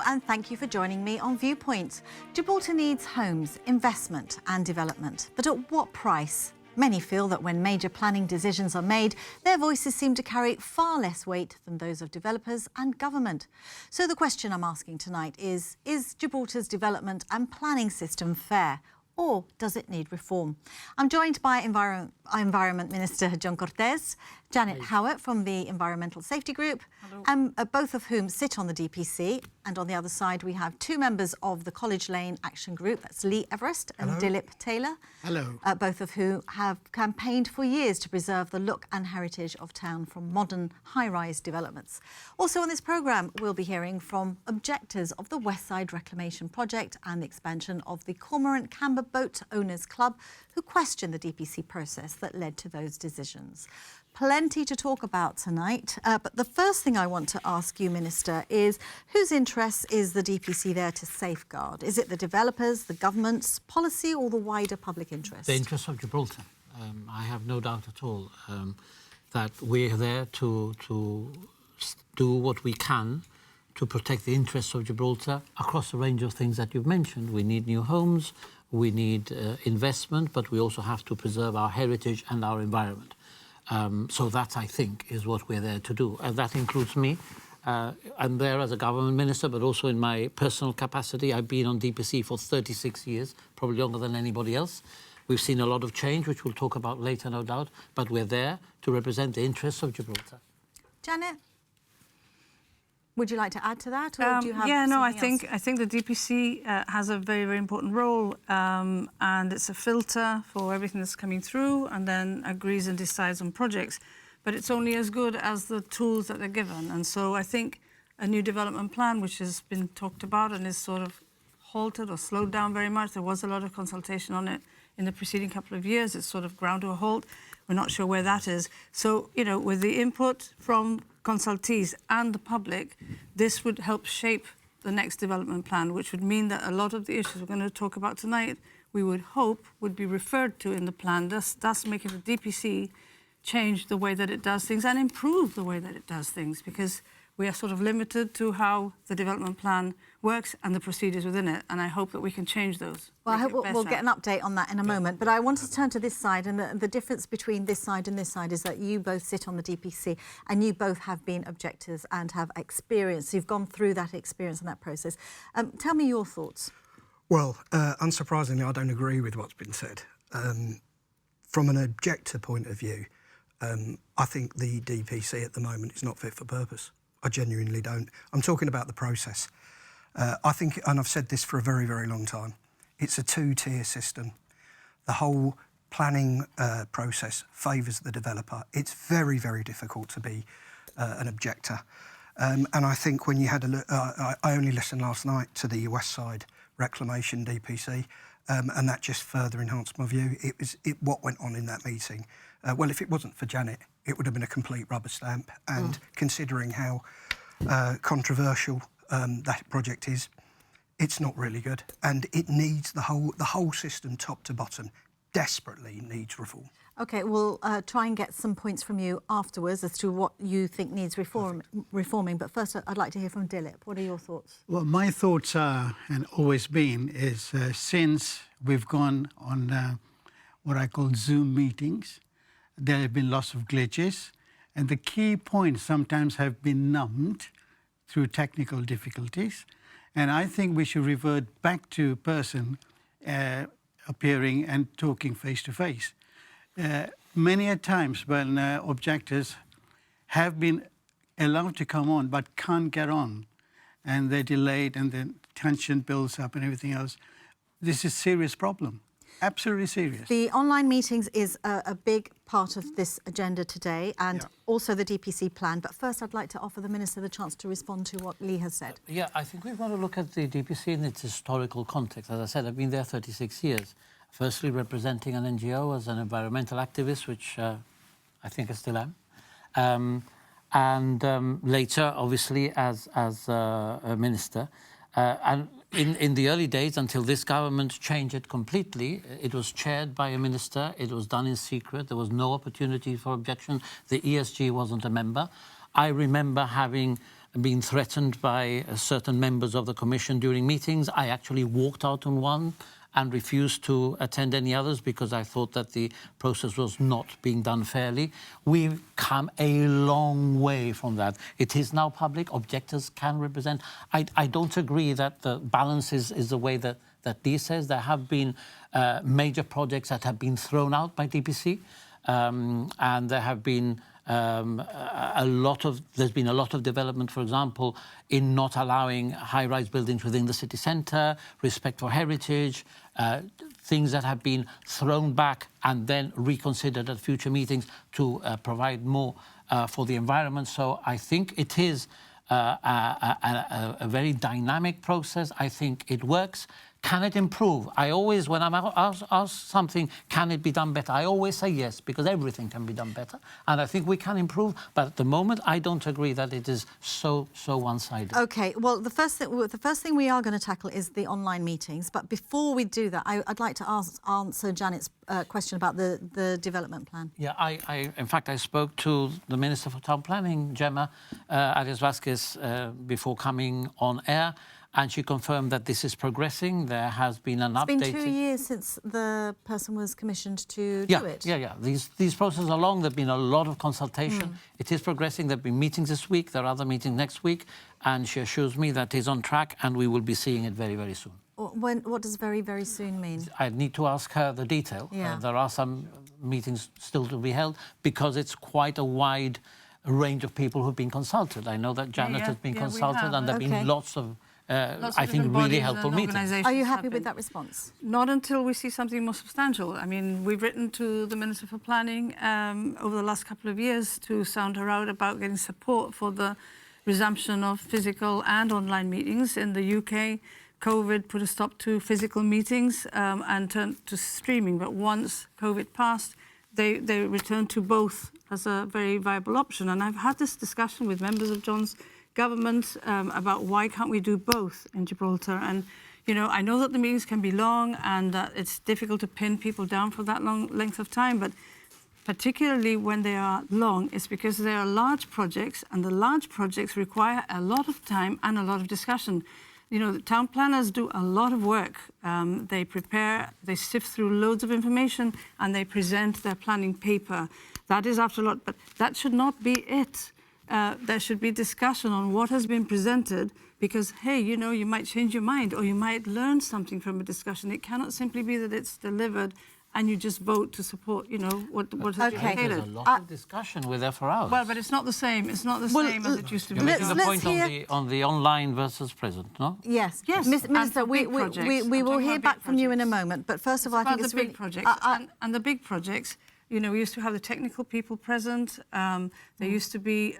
and thank you for joining me on Viewpoint. Gibraltar needs homes, investment and development, but at what price? Many feel that when major planning decisions are made, their voices seem to carry far less weight than those of developers and government. So the question I'm asking tonight is Gibraltar's development and planning system fair, or does it need reform? I'm joined by Environment Minister John Cortes, Janet Howitt from the Environmental Safety Group, both of whom sit on the DPC. And on the other side, we have two members of the College Lane Action Group. That's Everest and Dilip Tailor. Hello. Both of whom have campaigned for years to preserve the look and heritage of town from modern high-rise developments. Also on this programme, we'll be hearing from objectors of the Westside reclamation project and the expansion of the Cormorant Camber Boat Owners Club, who question the DPC process that led to those decisions. Plenty to talk about tonight, but the first thing I want to ask you, Minister, is whose interests is the DPC there to safeguard? Is it the developers, the government's policy, or the wider public interest? The interests of Gibraltar. I have no doubt at all that we're there to do what we can to protect the interests of Gibraltar across a range of things that you've mentioned. We need new homes, we need investment, but we also have to preserve our heritage and our environment. So that, I think, is what we're there to do. And that includes me. I'm there as a government minister, but also in my personal capacity. I've been on DPC for 36 years, probably longer than anybody else. We've seen a lot of change, which we'll talk about later, no doubt. But we're there to represent the interests of Gibraltar. Janet, would you like to add to that, or do you have I think the DPC has a very, very important role, and it's a filter for everything that's coming through, and then agrees and decides on projects. But it's only as good as the tools that they're given. And so I think a new development plan, which has been talked about and is sort of halted or slowed down very much. There was a lot of consultation on it in the preceding couple of years. It's sort of ground to a halt. We're not sure where that is. So, you know, with the input from consultees and the public, this would help shape the next development plan, which would mean that a lot of the issues we're going to talk about tonight, we would hope would be referred to in the plan, thus making the DPC change the way that it does things and improve the way that it does things, because we are sort of limited to how the development plan works and the procedures within it, and I hope that we can change those. Well, I hope we'll get an update on that in a moment, but I want to turn to this side, and the difference between this side and this side is that you both sit on the DPC and you both have been objectors and have experience. You've gone through that experience and that process. Tell me your thoughts. Well, unsurprisingly, I don't agree with what's been said. From an objector point of view, I think the DPC at the moment is not fit for purpose. I genuinely don't. I'm talking about the process. I think, and I've said this for a very, very long time, it's a two-tier system. The whole planning process favours the developer. It's very, very difficult to be an objector. And I think when you had a look, I only listened last night to the Westside reclamation DPC, and that just further enhanced my view. What went on in that meeting. Well, if it wasn't for Janet, it would have been a complete rubber stamp. And considering how controversial that project is, it's not really good. And it needs the whole system, top to bottom, desperately needs reform. OK, we'll try and get some points from you afterwards as to what you think needs reforming. But first, I'd like to hear from Dilip. What are your thoughts? Well, my thoughts are, and always been, is since we've gone on what I call Zoom meetings, there have been lots of glitches, and the key points sometimes have been numbed through technical difficulties. And I think we should revert back to person appearing and talking face to face. Many a times when objectors have been allowed to come on but can't get on, and they're delayed and the tension builds up and everything else, this is a serious problem. Absolutely serious. The online meetings is a big part of this agenda today, and also the DPC plan. But first, I'd like to offer the Minister the chance to respond to what Lee has said. I think we want to look at the DPC in its historical context. As I said, I've been there 36 years. Firstly, representing an NGO as an environmental activist, which I think I still am. And later, obviously, as a minister. And in the early days, until this government changed it completely, it was chaired by a minister. It was done in secret. There was no opportunity for objection. The ESG wasn't a member. I remember having been threatened by certain members of the Commission during meetings. I actually walked out on one and refused to attend any others because I thought that the process was not being done fairly. We've come a long way from that. It is now public. Objectors can represent. I don't agree that the balance is the way that Dee says. There have been major projects that have been thrown out by DPC, and there have been there's been a lot of development, for example, in not allowing high-rise buildings within the city centre, respect for heritage, things that have been thrown back and then reconsidered at future meetings to provide more for the environment. So I think it is a very dynamic process. I think it works. Can it improve? I always, when I'm asked something, can it be done better? I always say yes, because everything can be done better. And I think we can improve. But at the moment, I don't agree that it is so one-sided. OK, well, the first thing we are going to tackle is the online meetings. But before we do that, I'd like to answer Janet's question about the development plan. Yeah, in fact, I spoke to the Minister for Town Planning, Gemma Arias Vasquez, before coming on air. And she confirmed that this is progressing. There has been an update. It's been 2 years since the person was commissioned to do it. Yeah. These processes are long. There's been a lot of consultation. It is progressing. There have been meetings this week. There are other meetings next week. And she assures me that it's on track and we will be seeing it very, very soon. What does very, very soon mean? I need to ask her the detail. Yeah. There are some meetings still to be held because it's quite a wide range of people who've been consulted. I know that Janet has been consulted and there have been lots of I think really helpful meetings. Are you happy with that response? Not until we see something more substantial. I mean, we've written to the Minister for Planning over the last couple of years to sound her out about getting support for the resumption of physical and online meetings. In the UK, COVID put a stop to physical meetings and turned to streaming. But once COVID passed, they returned to both as a very viable option. And I've had this discussion with members of John's government about why can't we do both in Gibraltar. And, you know, I know that the meetings can be long and that it's difficult to pin people down for that long length of time, but particularly when they are long, it's because they are large projects and the large projects require a lot of time and a lot of discussion. You know, the town planners do a lot of work. They prepare, they sift through loads of information and they present their planning paper. That is after a lot, but that should not be it. There should be discussion on what has been presented because, hey, you know, you might change your mind or you might learn something from a discussion. It cannot simply be that it's delivered and you just vote to support, you know, what has been stated. There's a lot of discussion with there for hours. Well, but it's not the same. It's not the same as it used to be. You're making the point on the online versus present, no? Yes. Yes. Minister, we will hear back from you in a moment. But first of all, I think it's the big projects. And the big projects, you know, we used to have the technical people present. There used to be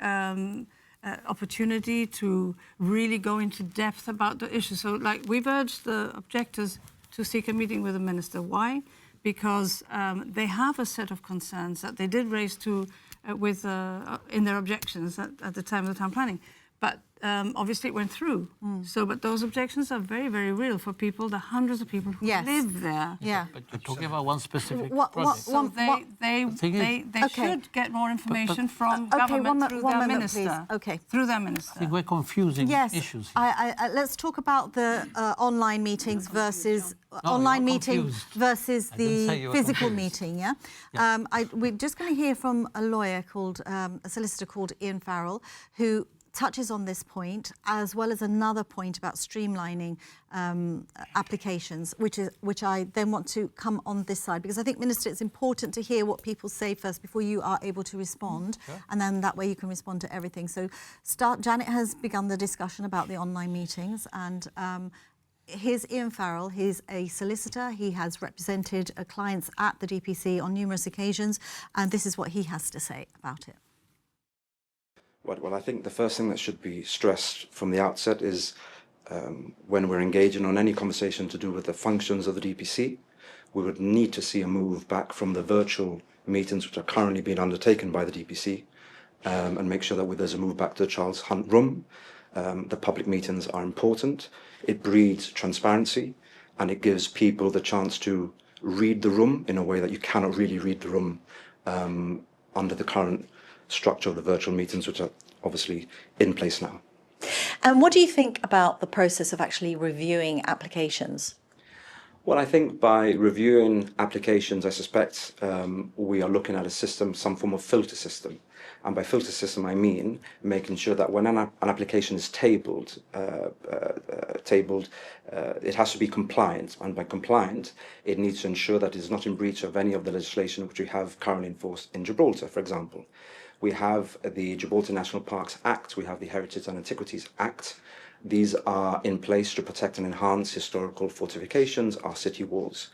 opportunity to really go into depth about the issue. So, like, we've urged the objectors to seek a meeting with the minister. Why? Because they have a set of concerns that they did raise in their objections at the time of the town planning. But obviously it went through. So, but those objections are very, very real for people, the hundreds of people who live there. Yeah. But you're talking about one specific project. So they should get more information from government through their minister. Okay. Through their minister. I think we're confusing issues here. Let's talk about the online meetings versus the physical meeting. Yeah. We're just going to hear from a lawyer called a solicitor called Ian Farrell, who touches on this point, as well as another point about streamlining applications, which I then want to come on this side, because I think, Minister, it's important to hear what people say first before you are able to respond, and then that way you can respond to everything. So Janet has begun the discussion about the online meetings, and here's Ian Farrell. He's a solicitor. He has represented clients at the DPC on numerous occasions, and this is what he has to say about it. Well, I think the first thing that should be stressed from the outset is when we're engaging on any conversation to do with the functions of the DPC, we would need to see a move back from the virtual meetings which are currently being undertaken by the DPC and make sure that there's a move back to the Charles Hunt room. The public meetings are important. It breeds transparency and it gives people the chance to read the room in a way that you cannot really read the room under the current structure of the virtual meetings, which are obviously in place now. And what do you think about the process of actually reviewing applications? Well, I think by reviewing applications, I suspect we are looking at a system, some form of filter system. And by filter system, I mean making sure that when an application is tabled, it has to be compliant. And by compliant, it needs to ensure that it is not in breach of any of the legislation which we have currently enforced in Gibraltar, for example. We have the Gibraltar National Parks Act, we have the Heritage and Antiquities Act. These are in place to protect and enhance historical fortifications, our city walls.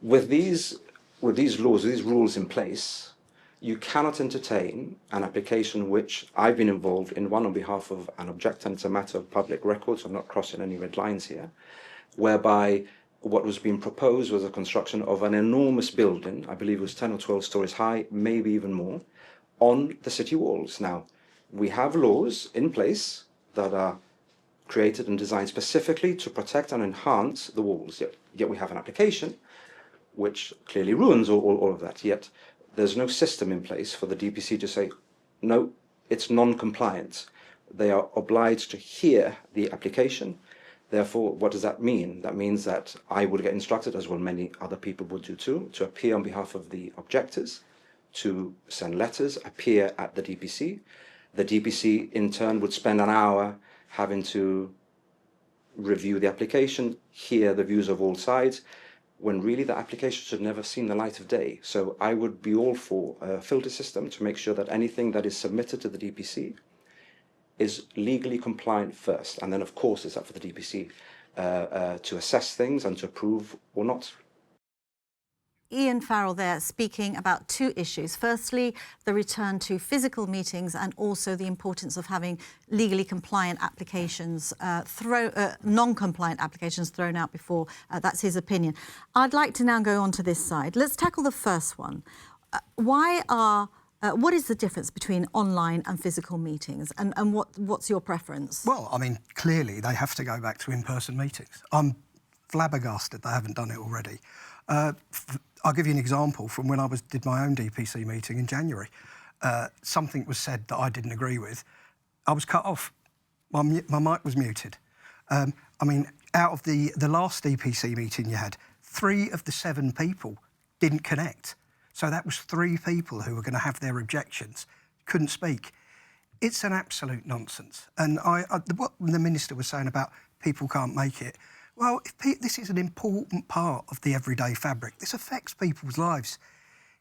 With these laws, these rules in place, you cannot entertain an application which I've been involved in, one on behalf of an objector, and it's a matter of public record, so I'm not crossing any red lines here, whereby what was being proposed was a construction of an enormous building, I believe it was 10 or 12 stories high, maybe even more, on the city walls. Now, we have laws in place that are created and designed specifically to protect and enhance the walls, yet we have an application which clearly ruins all of that, yet there's no system in place for the DPC to say, no, it's non-compliant. They are obliged to hear the application. Therefore, what does that mean? That means that I would get instructed, as well many other people would do too, to appear on behalf of the objectors, to send letters, appear at the DPC. The DPC in turn would spend an hour having to review the application, hear the views of all sides, when really the application should never have seen the light of day. So I would be all for a filter system to make sure that anything that is submitted to the DPC is legally compliant first. And then, of course, it's up for the DPC to assess things and to approve or not. Ian Farrell there speaking about two issues. Firstly, the return to physical meetings and also the importance of having legally compliant applications, non-compliant applications thrown out before. That's his opinion. I'd like to now go on to this side. Let's tackle the first one. What is the difference between online and physical meetings, and what's your preference? Well, I mean, clearly they have to go back to in-person meetings. I'm flabbergasted they haven't done it already. I'll give you an example from when I did my own DPC meeting in January. Something was said that I didn't agree with. I was cut off. My mic was muted. I mean, out of the last DPC meeting you had, 3 of the 7 people didn't connect. So that was 3 people who were going to have their objections, couldn't speak. It's an absolute nonsense. And what the Minister was saying about people can't make it, well, this is an important part of the everyday fabric. This affects people's lives.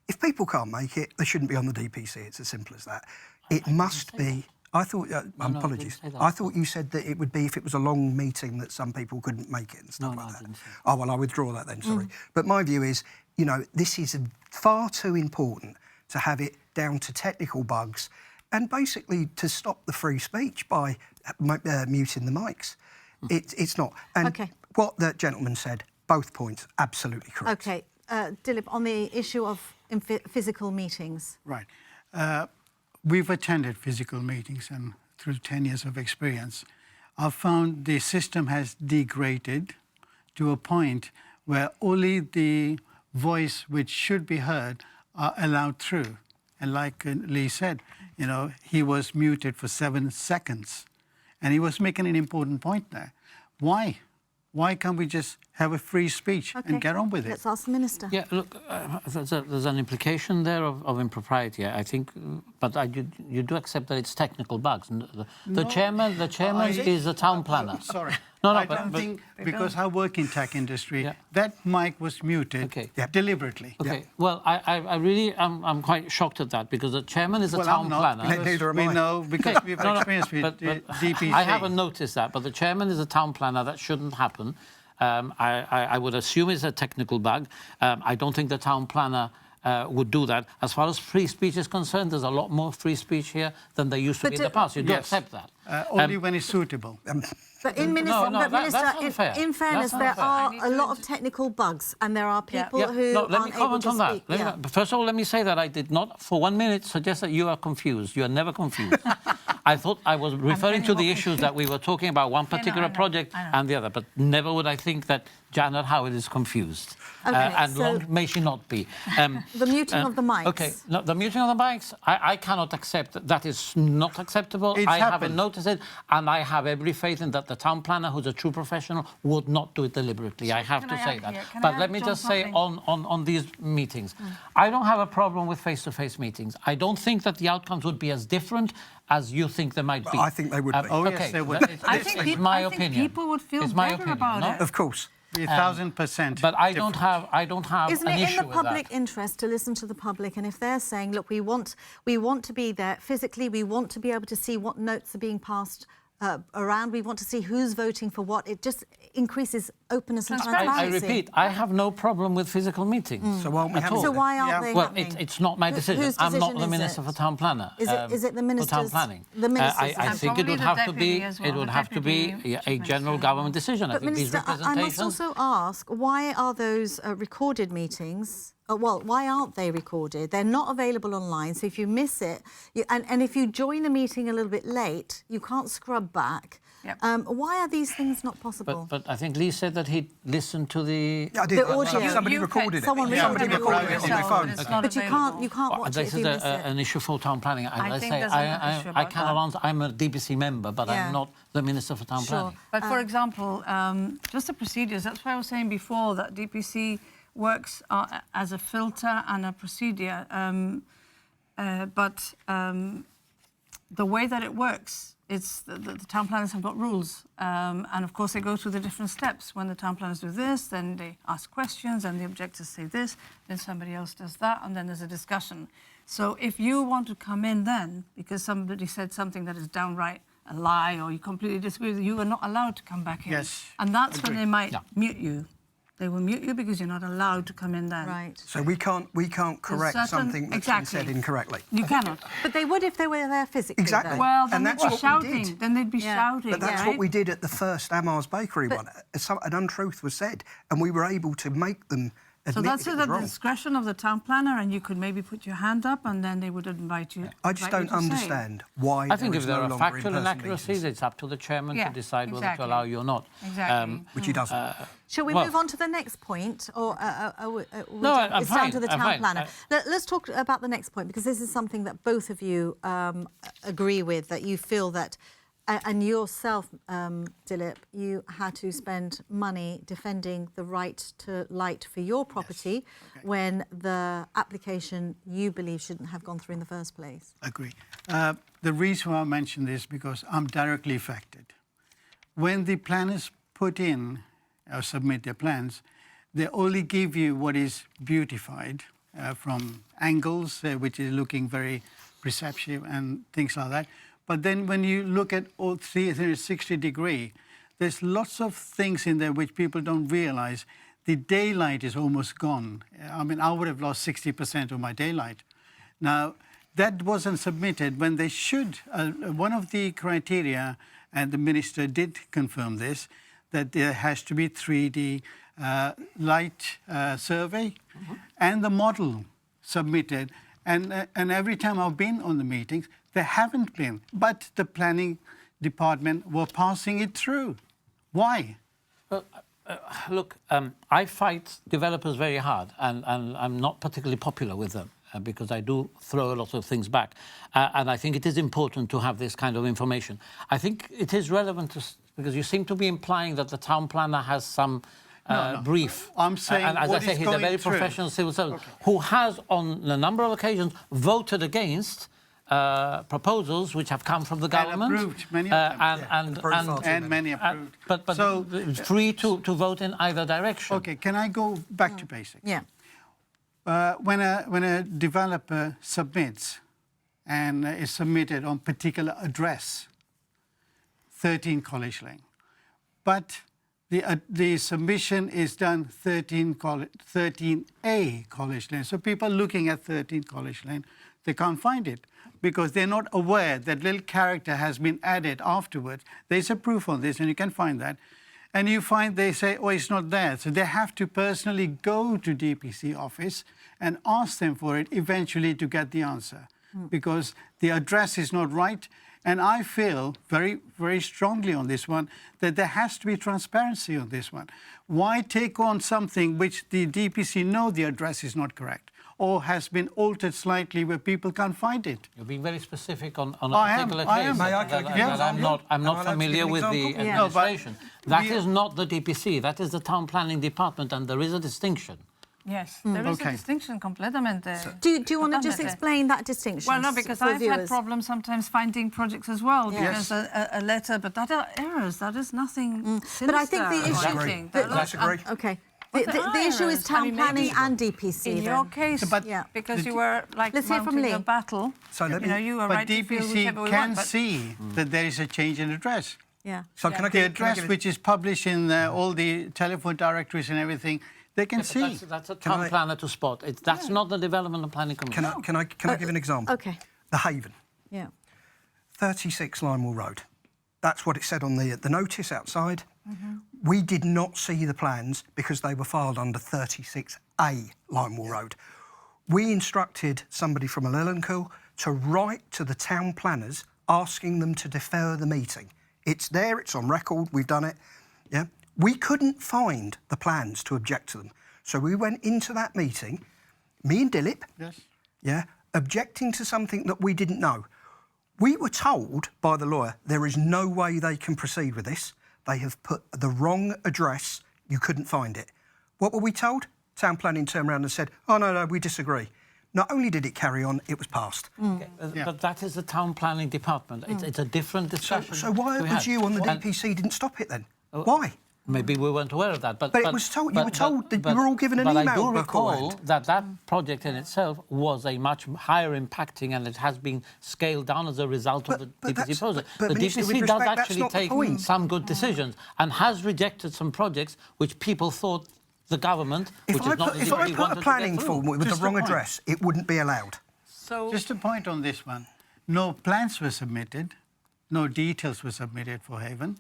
If people can't make it, they shouldn't be on the DPC. It's as simple as that. It must be... I thought... apologies. I thought you said that it would be if it was a long meeting that some people couldn't make it and stuff like that. I didn't say that. Oh, well, I withdraw that then, sorry. But my view is, you know, this is far too important to have it down to technical bugs and basically to stop the free speech by muting the mics. It's not. And what the gentleman said, both points, absolutely correct. OK. Dilip, on the issue of physical meetings. Right. We've attended physical meetings, and through 10 years of experience, I've found the system has degraded to a point where only the voice which should be heard are allowed through. And like Lee said, you know, he was muted for 7 seconds. And he was making an important point there. Why? Why can't we just have a free speech and get on with it? Let's ask the Minister. Yeah, look, there's an implication there of impropriety, I think, but you do accept that it's technical bugs. The chairman is the town planner. Sorry. No, I don't think, because I work in tech industry, that mic was muted deliberately. Okay, well, I really am quite shocked at that, because the chairman is a town planner. Neither am I. We know, because we've experienced with DPC. I haven't noticed that, but the chairman is a town planner. That shouldn't happen. I would assume it's a technical bug. I don't think the town planner would do that. As far as free speech is concerned, there's a lot more free speech here than there used to be in the past. You do accept that? Only when it's suitable. But in Minister, that's unfair. in fairness, there are a lot of technical bugs, and there are people who let me aren't able comment to on that. speak. First of all, let me say that I did not, for 1 minute, suggest that you are confused. You are never confused. I thought I was referring to the issues that we were talking about, one particular project and the other, but never would I think that Janet Howitt is confused. Okay, And so- long may she not be. The muting of the mics. Okay, no, the muting of the mics, I cannot accept that. That is not acceptable. It's I haven't happened. noticed it, and I have every faith in that the town planner, who's a true professional, would not do it deliberately. I have Can to I say add that. here? Can I But add, let me John, just say something? on these meetings, I don't have a problem with face-to-face meetings. I don't think that the outcomes would be as different as you think they might be. I think they would be. Oh, yes, okay, they would. I think my I think opinion. people would feel It's my better opinion, about no? it. Of course. 1,000%. But I don't have Isn't an it in issue the with public that. interest to listen to the public? And if they're saying, look, we want to be there physically, we want to be able to see what notes are being passed around, we want to see who's voting for what, it just increases openness and I transparency. repeat, I have no problem with physical meetings. So why aren't we at having all. So them? why aren't Yeah. they Well, happening? it's not my decision. Whose I'm not decision the is Minister it? for Town Planner. Is it the for minister's? Town Planning? The minister's I decision? think it Probably would the have to be. deputy as well, It would the have to be deputy a general minister. government decision. I But think these Minister, I must representations. also ask, why are those recorded meetings? Well, why aren't they recorded? They're not available online. So if you miss it, and if you join a meeting a little bit late, you can't scrub back. Yep. Why are these things not possible? But I think Lee said that he'd listened to the. Yeah, I did. The audio. Somebody You recorded it. Someone Somebody recorded recorded it on their yourself, phone. but it's not But you available. can't watch it This if is you miss it. an issue for town planning. I I think say there's an issue I about cannot that. answer. I'm a DPC member, but Yeah. I'm not the Minister for Town Sure. Planning. But for example, just the procedures, that's why I was saying before that DPC works as a filter and a procedure. But the way that it works, it's the town planners have got rules. And of course, they go through the different steps. When the town planners do this, then they ask questions and the objectors say this, then somebody else does that, and then there's a discussion. So if you want to come in then, because somebody said something that is downright a lie or you completely disagree with it, you are not allowed to come back in. Yes, And that's when agreed. they might Yeah. mute you. They will mute you because you're not allowed to come in then. Right. So we can't correct certain- something that's been said exactly. incorrectly. You cannot. But they would if they were there physically. Exactly. though. Well, then And they'd that's be what we shouting. did. Then they'd be Yeah. shouting. But that's right? what we did at the first Amar's Bakery one. An untruth was said, and we were able to make them admit So that's that it at was the wrong. discretion of the town planner, and you could maybe put your hand up, and then they would invite you. I just invite you don't to say. understand why I think there if is there no are longer factual in-person inaccuracies, meetings, it's up to the chairman Yeah, to decide whether exactly. to allow you or not. Exactly. which he doesn't. Shall we Well- move on to the next point, or No, I'm it's down fine, to the I'm town fine. planner? Let's talk about the next point, because this is something that both of you agree with, that you feel that, and yourself, Dilip, you had to spend money defending the right to light for your property when the application you believe shouldn't have gone through in the first place. Agree. The reason why I mention this is because I'm directly affected. When the planners put in or submit their plans, they only give you what is beautified from angles, which is looking very perceptive and things like that. But then when you look at all 360 degree, there's lots of things in there which people don't realize. The daylight is almost gone. I mean, I would have lost 60% of my daylight. Now, that wasn't submitted when they should. One of the criteria, and the minister did confirm this, that there has to be 3D light survey and the model submitted. And every time I've been on the meetings, there haven't been. But the planning department were passing it through. Why? Well, look, I fight developers very hard, and I'm not particularly popular with them because I do throw a lot of things back. And I think it is important to have this kind of information. I think it is relevant because you seem to be implying that the town planner has some brief. I'm saying and as I what say, is he's a going very through. professional civil servant who has, on a number of occasions, voted against proposals which have come from the government. approved, many of them. And many approved. But So- it's free to vote in either direction. Okay, can I go back to basics? Yeah. When a developer submits and is submitted on particular address, 13 College Lane, but the submission is done 13A College Lane. So people looking at 13 College Lane, they can't find it because they're not aware that little character has been added afterwards. There's a proof on this, and you can find that. And you find they say, oh, it's not there. So they have to personally go to DPC office and ask them for it eventually to get the answer. because the address is not right. And I feel very, very strongly on this one that there has to be transparency on this one. Why take on something which the DPC know the address is not correct or has been altered slightly where people can't find it? You're being very specific on a I am, particular I case am. May I that, give that you an I'm example? not, Am I allowed to familiar give an with the example? No, but administration. That we- is not the DPC, that is the Town Planning Department, and there is a distinction. Yes, there is Okay. a distinction completamente. Do you want to just Totalmente. explain that distinction? Well, no, because for I've had viewers? problems sometimes finding projects as well. Yeah. Because a letter, but that are errors. That is nothing sinister. But I think the or issue... anything. the- That looks- Disagree. Okay. But The there are issue is errors. town I mean, planning maybe and DPC in then. your case, But- Yeah. because you were like Let's hear from mounting Lee. a battle. So let you know, me- you were But right to feel DPC whichever we can want, but see that there is a change in address. Yeah. So can I The give address can I give which is published in all the telephone directories and everything, they can But see. that's a town I- planner to spot. That's not the Development and Planning Commission. Can I give an example? Okay. The Haven, Yeah. 36 Limewell Road. That's what it said on the notice outside. Mm-hmm. We did not see the plans because they were filed under 36A Limewell Road. We instructed somebody from Lillencool to write to the town planners asking them to defer the meeting. It's there, it's on record, we've done it. Yeah. We couldn't find the plans to object to them. So we went into that meeting, me and Dilip, Yes. yeah, objecting to something that we didn't know. We were told by the lawyer there is no way they can proceed with this. They have put the wrong address. You couldn't find it. What were we told? Town planning turned around and said, oh, no, we disagree. Not only did it carry on, it was passed. Okay, but that is the Town Planning Department. It's a different discussion. So why to was have. you on the And DPC didn't stop it then? Why? Maybe we weren't aware of that. But it was told- you were told that you were all given an but I email do recall beforehand. that project in itself was a much higher impacting, and it has been scaled down as a result of the But DPC that's- project. but The Minister, with DPC does respect, that's actually not the take point. some good decisions and has rejected some projects which people thought the government, If which I is not put, the if I DPC, put wanted a to get planning through. form with Just the wrong a point. address, it wouldn't be allowed. so Just a point on this one. No plans were submitted, no details were submitted for Haven,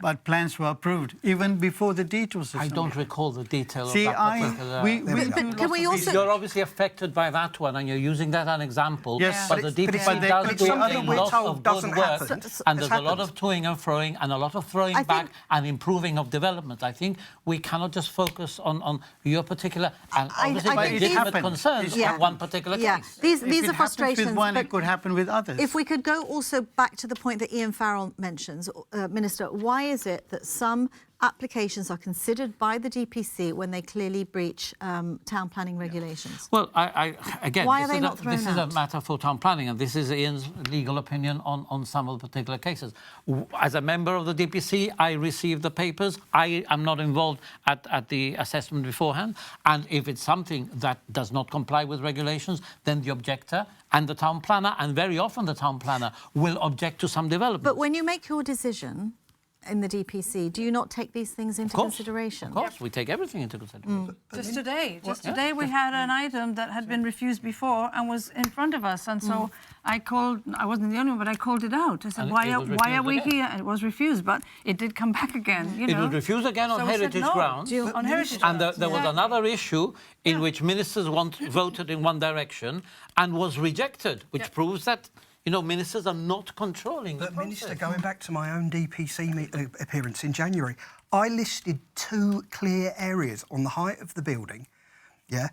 but plans were approved even before the details were I don't submitted. recall the detail See, of that particular... we But do can lots we of also- You're obviously affected by that one, and you're using that as an example. Yes. But But the it's- DPC but does it's do something a we're lot told of good doesn't work, happen. and It's there's a lot happened. of toing and froing, and a lot of throwing I back think- and improving of development. I think we cannot just focus on your particular and I obviously think legitimate these- concerns Yeah. on one particular Yeah. case. These If are it happens frustrations. with one, but it could happen with others. if we could go also back to the point that Ian Farrell mentions, Minister, why is it that some applications are considered by the DPC when they clearly breach town planning regulations? Well, again, Why are this they is not this thrown is a out? matter for town planning, and this is Ian's legal opinion on some of the particular cases. As a member of the DPC, I received the papers. I am not involved at the assessment beforehand, and if it's something that does not comply with regulations, then the objector and the town planner, and very often the town planner, will object to some development. But when you make your decision in the DPC, do you not take these things into consideration? Of course, we take everything into consideration. Just today we had an item that had been refused before and was in front of us, and so I called. I wasn't the only one, but I called it out. I said, And "Why it are was why are refused we again. here?" And it was refused, but it did come back again. You It know? was refused again on So we said heritage no. grounds. On heritage And grounds. there was Exactly. another issue in which ministers voted in one direction and was rejected, which proves that, you know, ministers are not controlling the But process. Minister, going back to my own DPC appearance in January, I listed 2 clear areas on the height of the building, yeah,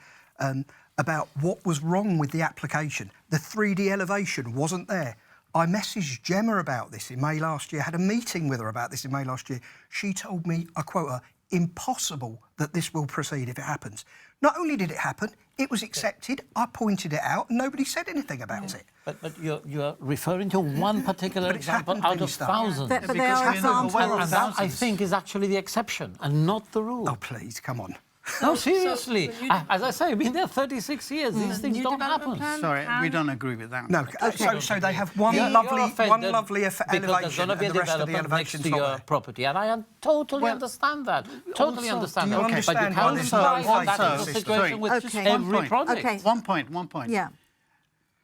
about what was wrong with the application. The 3D elevation wasn't there. I messaged Gemma about this in May last year, had a meeting with her about this in May last year. She told me, I quote her, impossible that this will proceed if it happens. Not only did it happen, it was accepted, I pointed it out, and nobody said anything about it. But you're referring to one particular But it's example happened, out of Minister. thousands. But they Because are we're not examples. aware of And that, I thousands. think, is actually the exception and not the rule. Oh, please, come on. No, seriously. As I say, I've been there 36 years. These things New don't development happen. plan Sorry, we can- don't agree with that. No, so they have one You're lovely offended elevation because there's going to and be a the rest of the development next elevation's to not your there. property, and I totally understand that. Totally also, understand do that. you understand but you why can't there's apply no that faith is in the the situation with Okay. just One every point. project. Okay. One point. Yeah.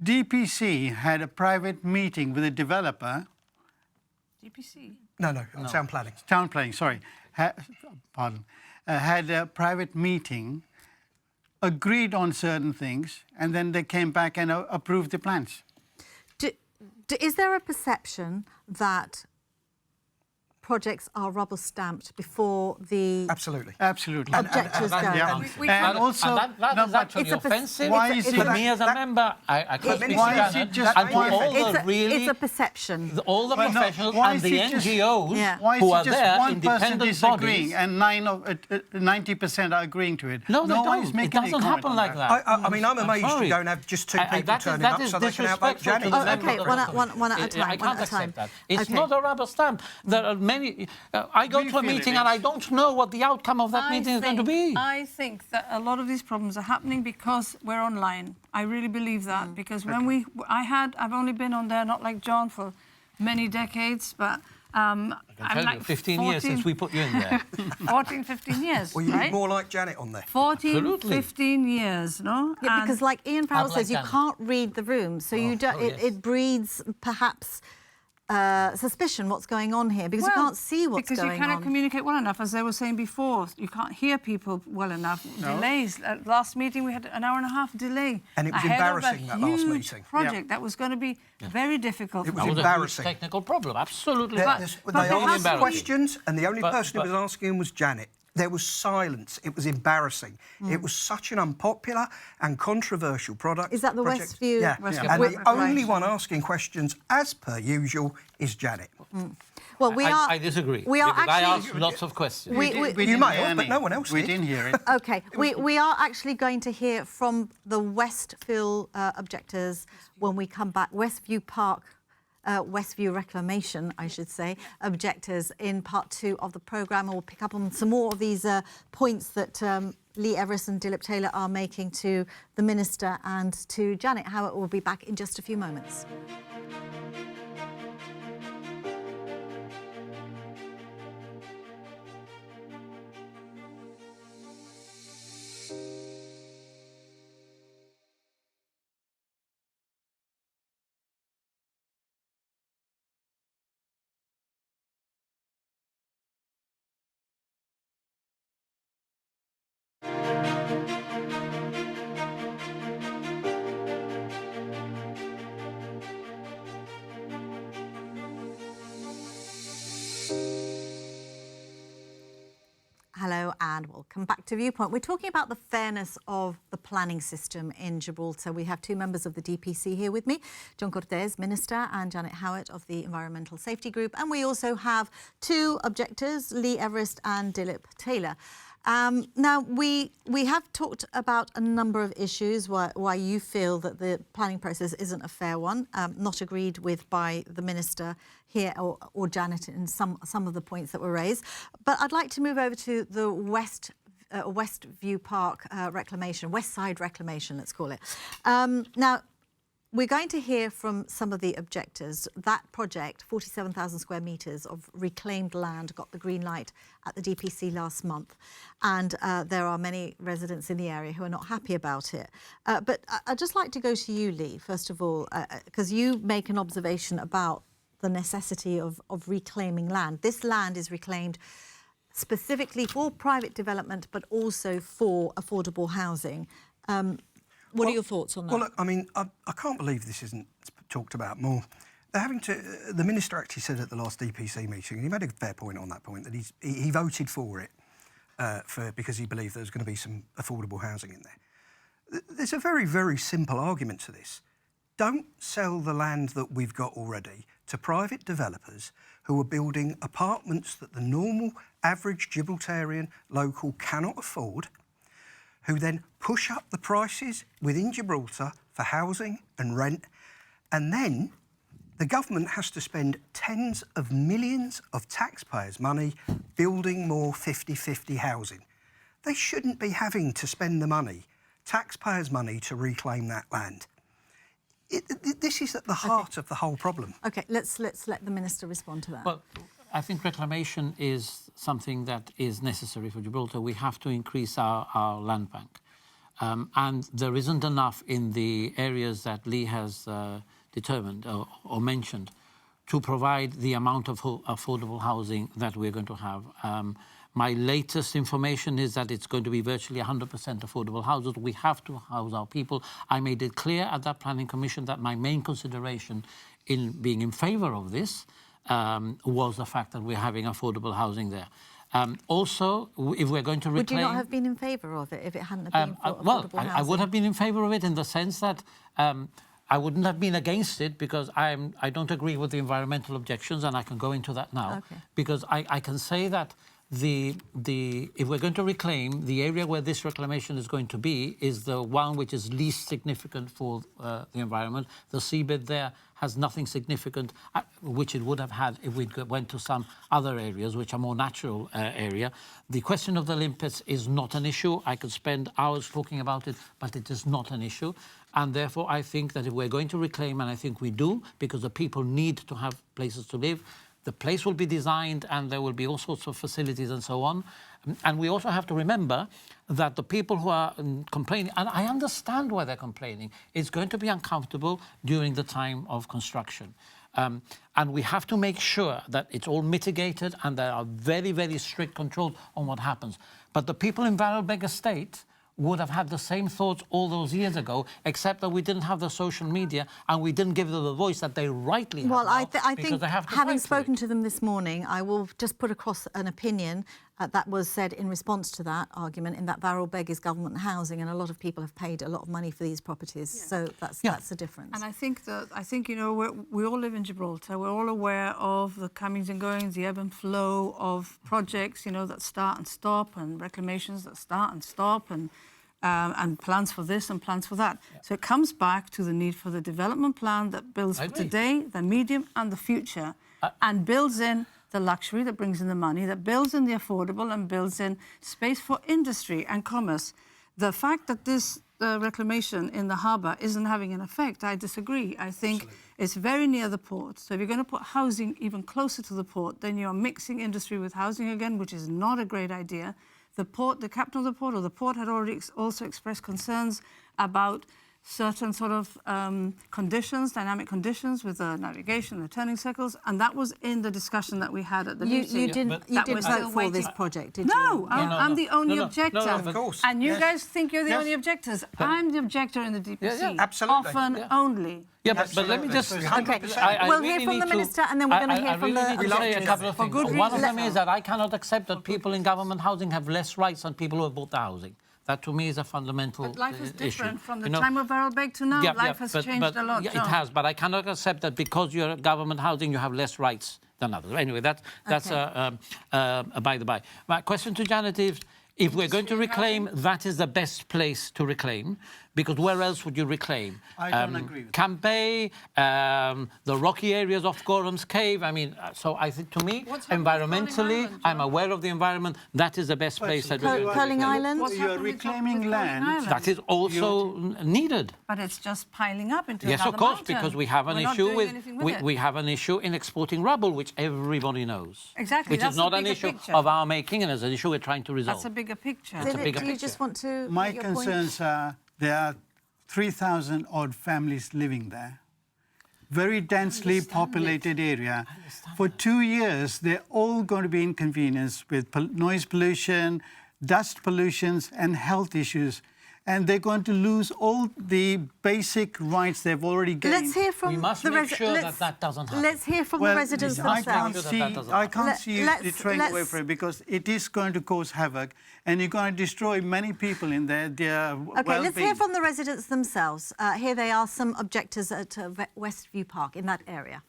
DPC had a private meeting with a developer, DPC. No, town planning. town planning, sorry, had a private meeting agreed on certain things, and then they came back and approved the plans. Is there a perception that projects are rubber stamped before the Absolutely. Absolutely. objectors go? Yeah. And also, that no, is but actually it's a pers- offensive why is to it- me as a member. I can't speak why to is it Janet, just and to one- all the really, it's a perception. all the Well, no, professionals why and is the it just- NGOs Yeah. Why is who it are just there, one person independent disagreeing bodies. and 90% are agreeing to it? No, they one don't. is It making doesn't a comment happen on like that. I mean, I'm amazed sorry. you don't have just two people That is- turning that up is so they can outvote disrespectful to Janet. the Oh, member okay, of one the at- one at a time, I one can't at a time. accept that. It's Okay. not a rubber stamp. There are many. I go We to a feel it meeting and I is. don't know what the outcome of that meeting is going to be. I think that a lot of these problems are happening because we're online. I really believe that because when I've only been on there, not like John, for many decades, but I'm I tell like you, 15 years since we put you in there. 14, 15 years, Well, you right? need more like Janet on there. 14, Absolutely. 15 years, no? Yeah, And- because like Ian Farrell I'd says, like you Janet. can't read the room, so you don't. yes. It breeds perhaps suspicion what's going on here because you Well, can't see what's because going you cannot on. communicate well enough, as they were saying before. You can't hear people well enough. Delays. At last meeting, we had an hour and a half delay. And it was ahead embarrassing, of that a last huge meeting. project that was going to be very difficult. It was That was a embarrassing. huge technical problem. Absolutely. They right. asked embarrassing. questions, and the only But- person who but- was asking was Janet. There was silence. It was embarrassing. It was such an unpopular and controversial product. Is that the project. Westview- Yeah. Westview And the Reclamation. only one asking questions, as per usual, is Janet. Well, we are. I disagree. We are because I actually. asked lots of questions. We- We we- didn't You may hear have, but any. no one else We did. didn't hear it. Okay, we are actually going to hear from the Westview objectors when we come back. Westview Park, Westview Reclamation, I should say, objectors in part 2 of the programme. And we'll pick up on some more of these points that Lee Everest and Dilip Tailor are making to the Minister and to Janet Howitt. Will be back in just a few moments. Hello and welcome back to Viewpoint. We're talking about the fairness of the planning system in Gibraltar. We have 2 members of the DPC here with me, John Cortes, Minister, and Janet Howitt of the Environmental Safety Group. And we also have 2 objectors, Lee Everest and Dilip Tailor. Now, we have talked about a number of issues why you feel that the planning process isn't a fair one, not agreed with by the Minister here or Janet in some of the points that were raised. But I'd like to move over to the Westview Park reclamation, Westside reclamation, let's call it. Now, we're going to hear from some of the objectors. That project, 47,000 square metres of reclaimed land, got the green light at the DPC last month. And there are many residents in the area who are not happy about it. But I'd just like to go to you, Lee, first of all, because you make an observation about the necessity of reclaiming land. This land is reclaimed specifically for private development, but also for affordable housing. What are your thoughts on that? Well, look, I mean, I can't believe this isn't talked about more. They're having to. The minister actually said at the last DPC meeting, and he made a fair point on that point, that he voted for it because he believed there was going to be some affordable housing in there. There's a very, very simple argument to this. Don't sell the land that we've got already to private developers who are building apartments that the normal, average Gibraltarian local cannot afford, who then push up the prices within Gibraltar for housing and rent, and then the government has to spend tens of millions of taxpayers' money building more 50-50 housing. They shouldn't be having to spend the money, taxpayers' money, to reclaim that land. This is at the heart of the whole problem. OK, let's let the Minister respond to that. Well, I think reclamation is something that is necessary for Gibraltar. We have to increase our land bank. And there isn't enough in the areas that Lee has determined or mentioned to provide the amount of affordable housing that we're going to have. My latest information is that it's going to be virtually 100% affordable houses. We have to house our people. I made it clear at that planning commission that my main consideration in being in favour of this was the fact that we're having affordable housing there. Also, if we're going to reclaim... Would you not have been in favour of it if it hadn't been for affordable housing? I would have been in favour of it in the sense that I wouldn't have been against it because I don't agree with the environmental objections, and I can go into that now. Okay. Because I can say that if we're going to reclaim, the area where this reclamation is going to be is the one which is least significant for the environment. The seabed there has nothing significant, which it would have had if we went to some other areas, which are more natural area. The question of the limpets is not an issue. I could spend hours talking about it, but it is not an issue. And therefore, I think that if we're going to reclaim, and I think we do, because the people need to have places to live, the place will be designed and there will be all sorts of facilities and so on. And we also have to remember that the people who are complaining, and I understand why they're complaining, it's going to be uncomfortable during the time of construction. And we have to make sure that it's all mitigated and there are very, very strict controls on what happens. But the people in Varelbeg Estate would have had the same thoughts all those years ago, except that we didn't have the social media and we didn't give them the voice that they rightly have. Well, I think, they have having spoken to them this morning, I will just put across an opinion that was said in response to that argument, in that Varelbeg is government housing, and a lot of people have paid a lot of money for these properties. Yeah. So that's the difference. And I think you know, we all live in Gibraltar. We're all aware of the comings and goings, the ebb and flow of projects, you know, that start and stop, and reclamations that start and stop, and plans for this and plans for that. Yeah. So it comes back to the need for the development plan that builds for today, the medium and the future, and builds in the luxury, that brings in the money, that builds in the affordable and builds in space for industry and commerce. The fact that this reclamation in the harbour isn't having an effect, I disagree. I think it's very near the port. So if you're going to put housing even closer to the port, then you're mixing industry with housing again, which is not a great idea. The port, the captain of the port, or the port, had already also expressed concerns about certain sort of conditions, dynamic conditions with the navigation, the turning circles, and that was in the discussion that we had at the meeting. You didn't vote for this project, did you? No, I'm the only objector. No, of course. And you guys think you're the only objectors. I'm the objector in the DPC. Absolutely. Often only. Yeah, but let me just... Okay, we'll hear from the Minister and then we're going to hear from the... I'll say a couple of things. One of them is that I cannot accept that people in government housing have less rights than people who have bought the housing. That, to me, is a fundamental issue. But life is different from the time of Varelbeg to now. Life has changed a lot. Yeah, it has, but I cannot accept that because you're government housing, you have less rights than others. Anyway, that's by the by. My question to Janet is, if we're going to reclaim, that is the best place to reclaim, because where else would you reclaim? I don't agree with Camp Bay, the rocky areas off Gorham's Cave. I mean, so I think, to me, environmentally, I'm aware of the environment. That is the best place that we Curling Island? You are reclaiming land. That is also needed. But it's just piling up into Yes, another of course, mountain. because we have an issue we have an issue in exporting rubble, which everybody knows. Exactly. Which is not an issue of our making, and it's an issue we're trying to resolve. That's a bigger picture. Do you just want to... My concerns are there are 3,000 odd families living there. Very densely populated area. For 2 years, they're all going to be inconvenienced with noise pollution, dust pollutions, and health issues. And they're going to lose all the basic rights they've already gained. Let's hear from we must make sure that doesn't happen. Let's hear from the residents themselves. I can't see you detraying away from it, because it is going to cause havoc, and you're going to destroy many people in their Okay, let's hear from the residents themselves. Here they are, some objectors at Westview Park in that area.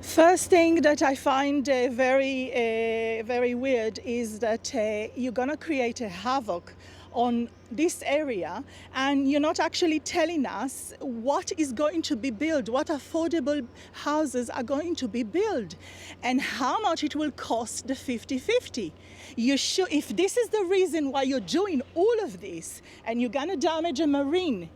First thing that I find very weird is that you're going to create a havoc on this area, and you're not actually telling us what is going to be built, what affordable houses are going to be built, and how much it will cost the 50-50. If this is the reason why you're doing all of this, and you're going to damage a marine,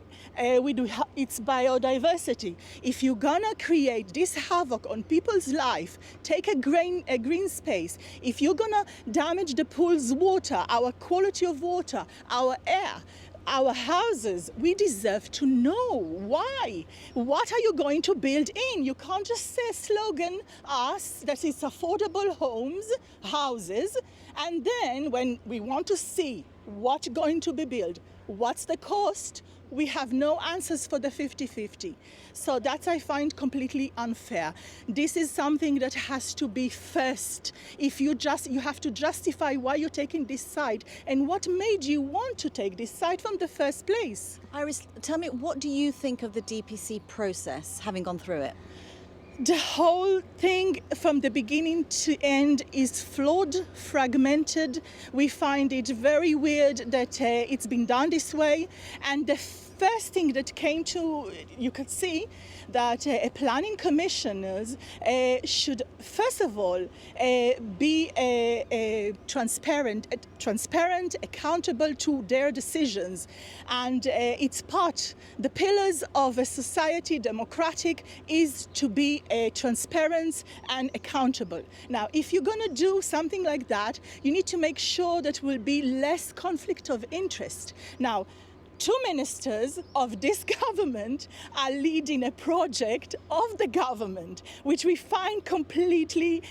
its biodiversity. If you're gonna create this havoc on people's life, take a green space. If you're gonna damage the pool's water, our quality of water, our air, our houses, we deserve to know why. What are you going to build in? You can't just say slogan us that it's affordable houses, and then when we want to see what's going to be built, what's the cost, we have no answers for the 50-50. So that I find completely unfair. This is something that has to be first. If you have to justify why you're taking this side and what made you want to take this side from the first place. Iris, tell me, what do you think of the DPC process, having gone through it? The whole thing from the beginning to end is flawed, fragmented. We find it very weird that it's been done this way. And the first thing that came to, you could see that planning commissioners should, first of all, be transparent, accountable to their decisions. And it's part, the pillars of a society, democratic, is to be transparent and accountable. Now, if you're going to do something like that, you need to make sure that will be less conflict of interest. Now, 2 ministers of this government are leading a project of the government, which we find completely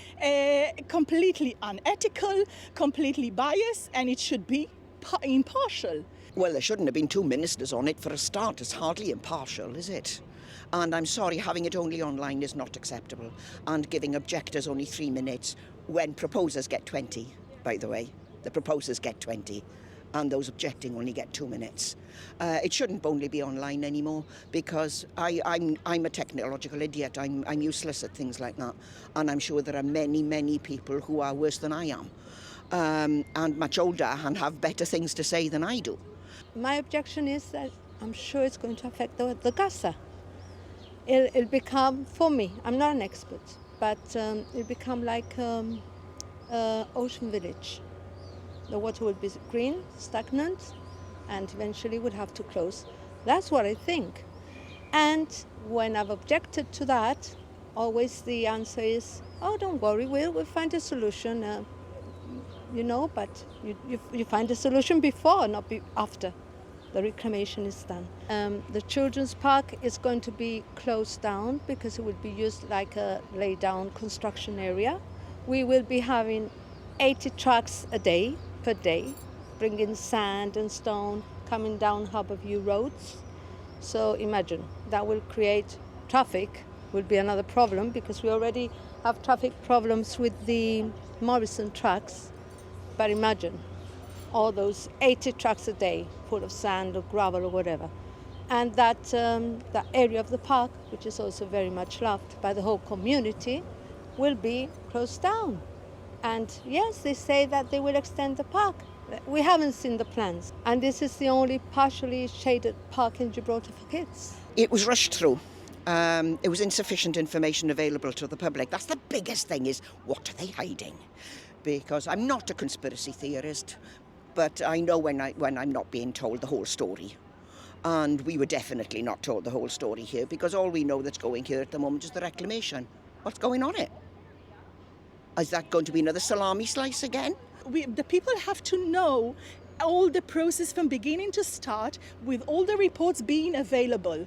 unethical, completely biased, and it should be impartial. Well, there shouldn't have been 2 ministers on it for a start. It's hardly impartial, is it? And I'm sorry, having it only online is not acceptable. And giving objectors only 3 minutes when proposers get 20, by the way. The proposers get 20. And those objecting only get 2 minutes. It shouldn't only be online anymore, because I'm a technological idiot. I'm useless at things like that, and I'm sure there are many people who are worse than I am, and much older and have better things to say than I do. My objection is that I'm sure it's going to affect the Gaza. It'll become, for me, I'm not an expert, but it'll become like Ocean Village. The water would be green, stagnant, and eventually would have to close. That's what I think. And when I've objected to that, always the answer is, oh, don't worry, we'll find a solution. But you find a solution before, not after the reclamation is done. The children's park is going to be closed down because it will be used like a lay-down construction area. We will be having 80 trucks per day, bringing sand and stone, coming down Harbourview roads. So imagine, that will create traffic, will be another problem, because we already have traffic problems with the Morrison trucks. But imagine all those 80 trucks a day full of sand or gravel or whatever. And that area of the park, which is also very much loved by the whole community, will be closed down. And yes, they say that they will extend the park. We haven't seen the plans. And this is the only partially shaded park in Gibraltar for kids. It was rushed through. There was insufficient information available to the public. That's the biggest thing, is what are they hiding? Because I'm not a conspiracy theorist, but I know when I'm not being told the whole story. And we were definitely not told the whole story here, because all we know that's going here at the moment is the reclamation. What's going on it? Is that going to be another salami slice again? The people have to know all the process from beginning to start, with all the reports being available.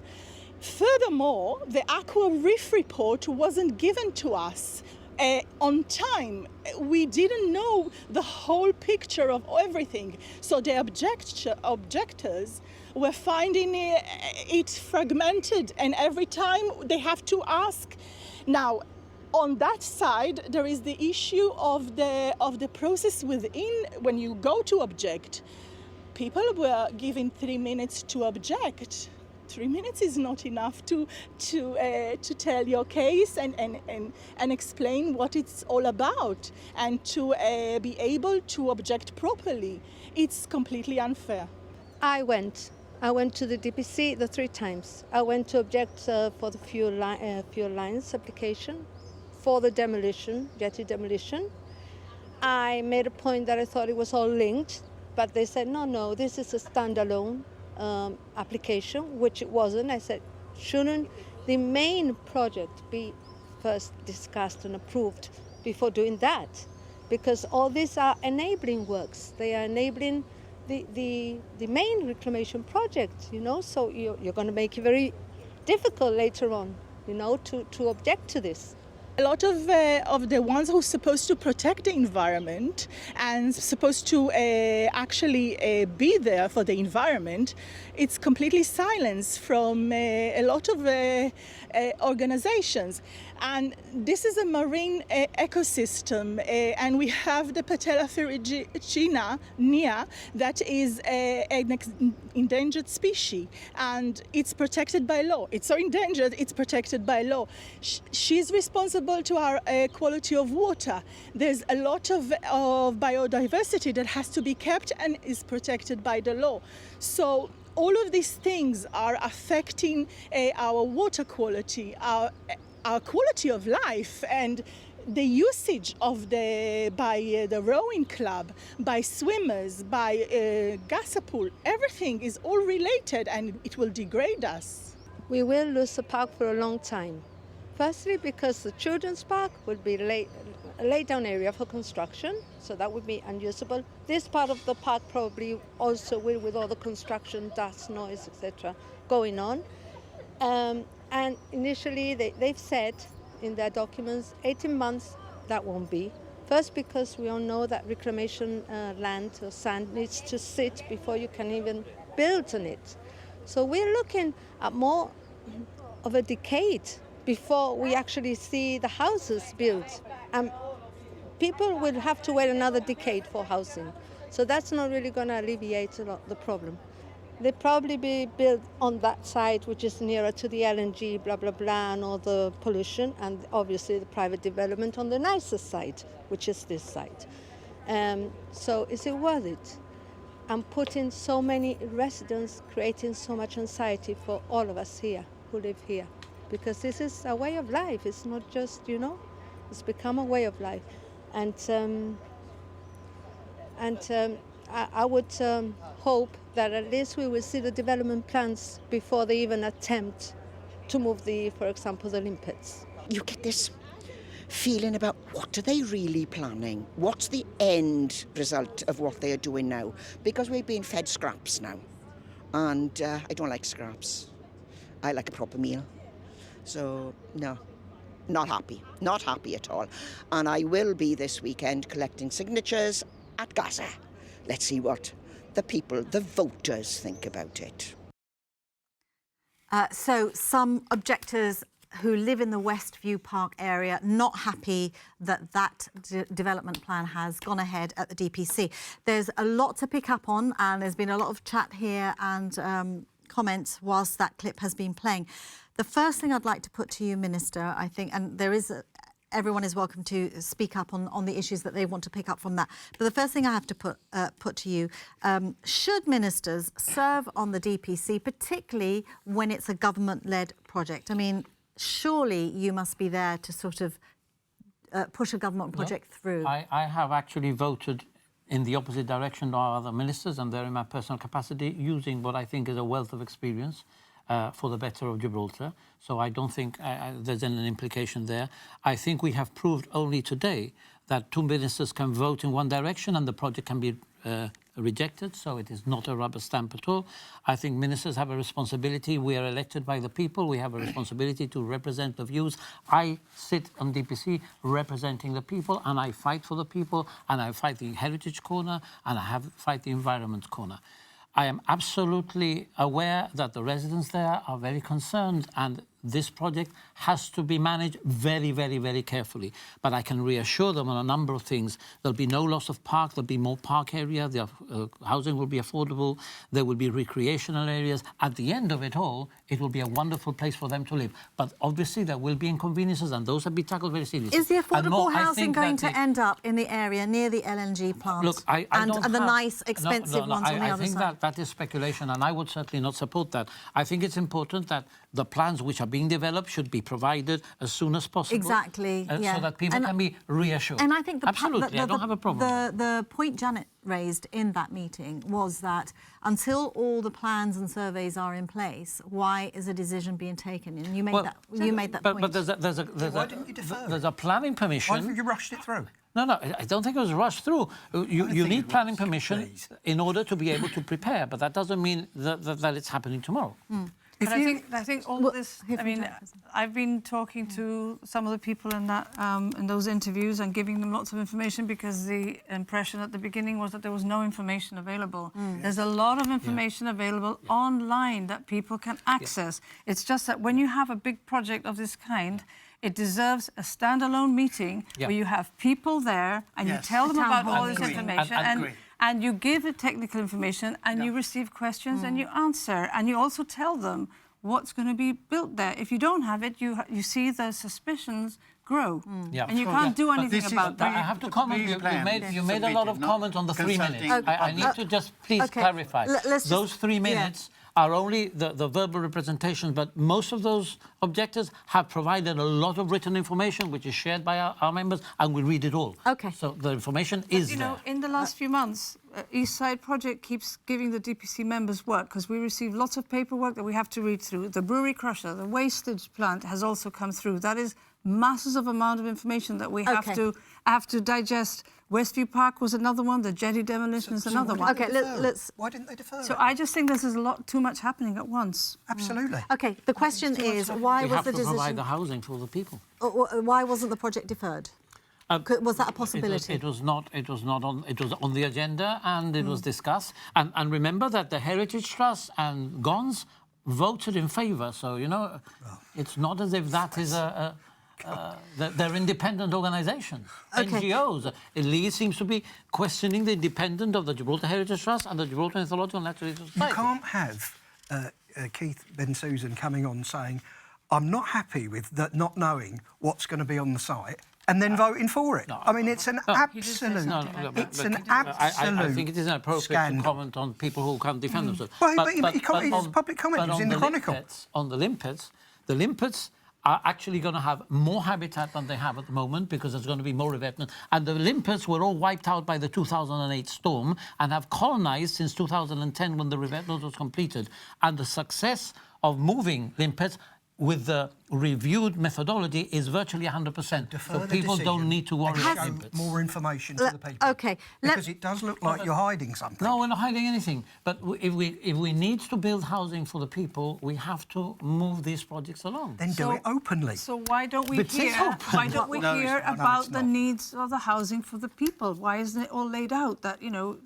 Furthermore, the Aqua Reef report wasn't given to us on time. We didn't know the whole picture of everything. So the objectors were finding it fragmented, and every time they have to ask. Now, on that side, there is the issue of the process within. When you go to object, people were given 3 minutes to object. 3 minutes is not enough to tell your case and explain what it's all about, and to be able to object properly. It's completely unfair. I went to the DPC the 3 times. I went to object for the fuel lines application, for the demolition, jetty demolition. I made a point that I thought it was all linked, but they said, no, this is a standalone application, which it wasn't. I said, shouldn't the main project be first discussed and approved before doing that? Because all these are enabling works. They are enabling the main reclamation project, you know, so you're going to make it very difficult later on, you know, to object to this. A lot of the ones who are supposed to protect the environment and supposed to actually be there for the environment, it's completely silenced from a lot of organizations. And this is a marine ecosystem, and we have the Patella ferruginea that is an endangered species, and it's protected by law. It's so endangered, it's protected by law. She's responsible to our quality of water. There's a lot of biodiversity that has to be kept and is protected by the law. So all of these things are affecting our water quality, our quality of life, and the usage of by the rowing club, by swimmers, by Gasa pool. Everything is all related, and it will degrade us. We will lose the park for a long time. Firstly, because the children's park would be a laid-down area for construction, so that would be unusable. This part of the park probably also will, with all the construction, dust, noise, etc. going on. And initially, they've said in their documents, 18 months, that won't be. First, because we all know that reclamation land or sand needs to sit before you can even build on it. So we're looking at more of a decade before we actually see the houses built. People will have to wait another decade for housing. So that's not really going to alleviate a lot the problem. They'll probably be built on that side, which is nearer to the LNG, blah, blah, blah, and all the pollution, and obviously the private development on the nicer side, which is this side. So is it worth it? And putting so many residents, creating so much anxiety for all of us here who live here. Because this is a way of life. It's not just, you know, it's become a way of life. And I would hope that at least we will see the development plans before they even attempt to move for example, the limpets. You get this feeling about what are they really planning? What's the end result of what they are doing now? Because we're being fed scraps now. And I don't like scraps. I like a proper meal. So, no, not happy at all. And I will be this weekend collecting signatures at Gaza. Let's see what the people, the voters, think about it. So some objectors who live in the Westview Park area not happy that development plan has gone ahead at the DPC. There's a lot to pick up on, and there's been a lot of chat here and comments whilst that clip has been playing. The first thing I'd like to put to you, Minister, I think, and there is everyone is welcome to speak up on the issues that they want to pick up from that. But the first thing I have to put to you, should ministers serve on the DPC, particularly when it's a government-led project? I mean, surely you must be there to sort of push a government project through. I have actually voted in the opposite direction to our other ministers, and they're in my personal capacity, using what I think is a wealth of experience for the better of Gibraltar. So I don't think there's an implication there. I think we have proved only today that two ministers can vote in one direction and the project can be rejected, so it is not a rubber stamp at all. I think ministers have a responsibility. We are elected by the people. We have a responsibility to represent the views. I sit on DPC representing the people, and I fight for the people, and I fight the heritage corner, and I fight the environment corner. I am absolutely aware that the residents there are very concerned, and this project has to be managed very, very, very carefully. But I can reassure them on a number of things. There'll be no loss of park, there'll be more park area, the housing will be affordable, there will be recreational areas. At the end of it all, it will be a wonderful place for them to live. But obviously there will be inconveniences, and those have been tackled very seriously. Is the affordable housing going to end up in the area near the LNG plant? Look, and the nice, expensive ones on the other side? I think that is speculation, and I would certainly not support that. I think it's important that the plans which are being developed should be provided as soon as possible. Exactly, yeah. So that people can be reassured. And I think absolutely, I don't have a problem. The point Janet raised in that meeting was that until all the plans and surveys are in place, why is a decision being taken? And you made that point. But why didn't you defer? There's a planning permission. Why haven't you rushed it through? No, I don't think it was rushed through. You need planning permission in order to be able to prepare, but that doesn't mean that it's happening tomorrow. But I think all this. I mean, I've been talking to some of the people in those interviews and giving them lots of information, because the impression at the beginning was that there was no information available. There's a lot of information available online that people can access. It's just that when you have a big project of this kind, it deserves a standalone meeting where you have people there and you tell them about all this information and you give it technical information and you receive questions and you answer, and you also tell them what's going to be built there. If you don't have it, you see the suspicions grow, and you can't do anything about that. I have to comment. You made a lot of comment on the 3 minutes. I need to just please clarify. Those 3 minutes are only the verbal representation, but most of those objectors have provided a lot of written information, which is shared by our members, and we read it all. Okay. So the information is there. You know, in the last few months, East Side Project keeps giving the DPC members work, because we receive lots of paperwork that we have to read through. The brewery crusher, the wastage plant has also come through. That is masses of amount of information that we have to digest. Westview Park was another one. The jetty demolition is another one. Okay, let's. Why didn't they defer? So I just think there's too much happening at once. Absolutely. Okay, the question is, why was the We have to provide decision? the housing for the people. Why wasn't the project deferred? Was that a possibility? It was not on. It was on the agenda and it was discussed. And remember that the Heritage Trust and GONS voted in favour. So you know, it's not as if that is they're independent organisations, NGOs. Lee seems to be questioning the independence of the Gibraltar Heritage Trust and the Gibraltar Ethological and Natural Society. You can't have Keith Ben-Susan coming on saying, "I'm not happy with that, not knowing what's going to be on the site," and then voting for it. I mean, it's an absolute. I think it is inappropriate to comment on people who can't defend themselves. Well, it's public comment. It's in the Chronicle. On the limpets are actually going to have more habitat than they have at the moment, because there's going to be more revetment. And the limpets were all wiped out by the 2008 storm and have colonised since 2010 when the revetment was completed. And the success of moving limpets with the reviewed methodology is virtually 100%. So people don't need to worry about limpets. More information to the people. Okay. Because it does look like you're hiding something. No, we're not hiding anything. But if we need to build housing for the people, we have to move these projects along. Then do it openly. So why don't we But hear? it's open. Why don't we hear it's about the not. needs of the housing for the people? Why isn't it all laid out that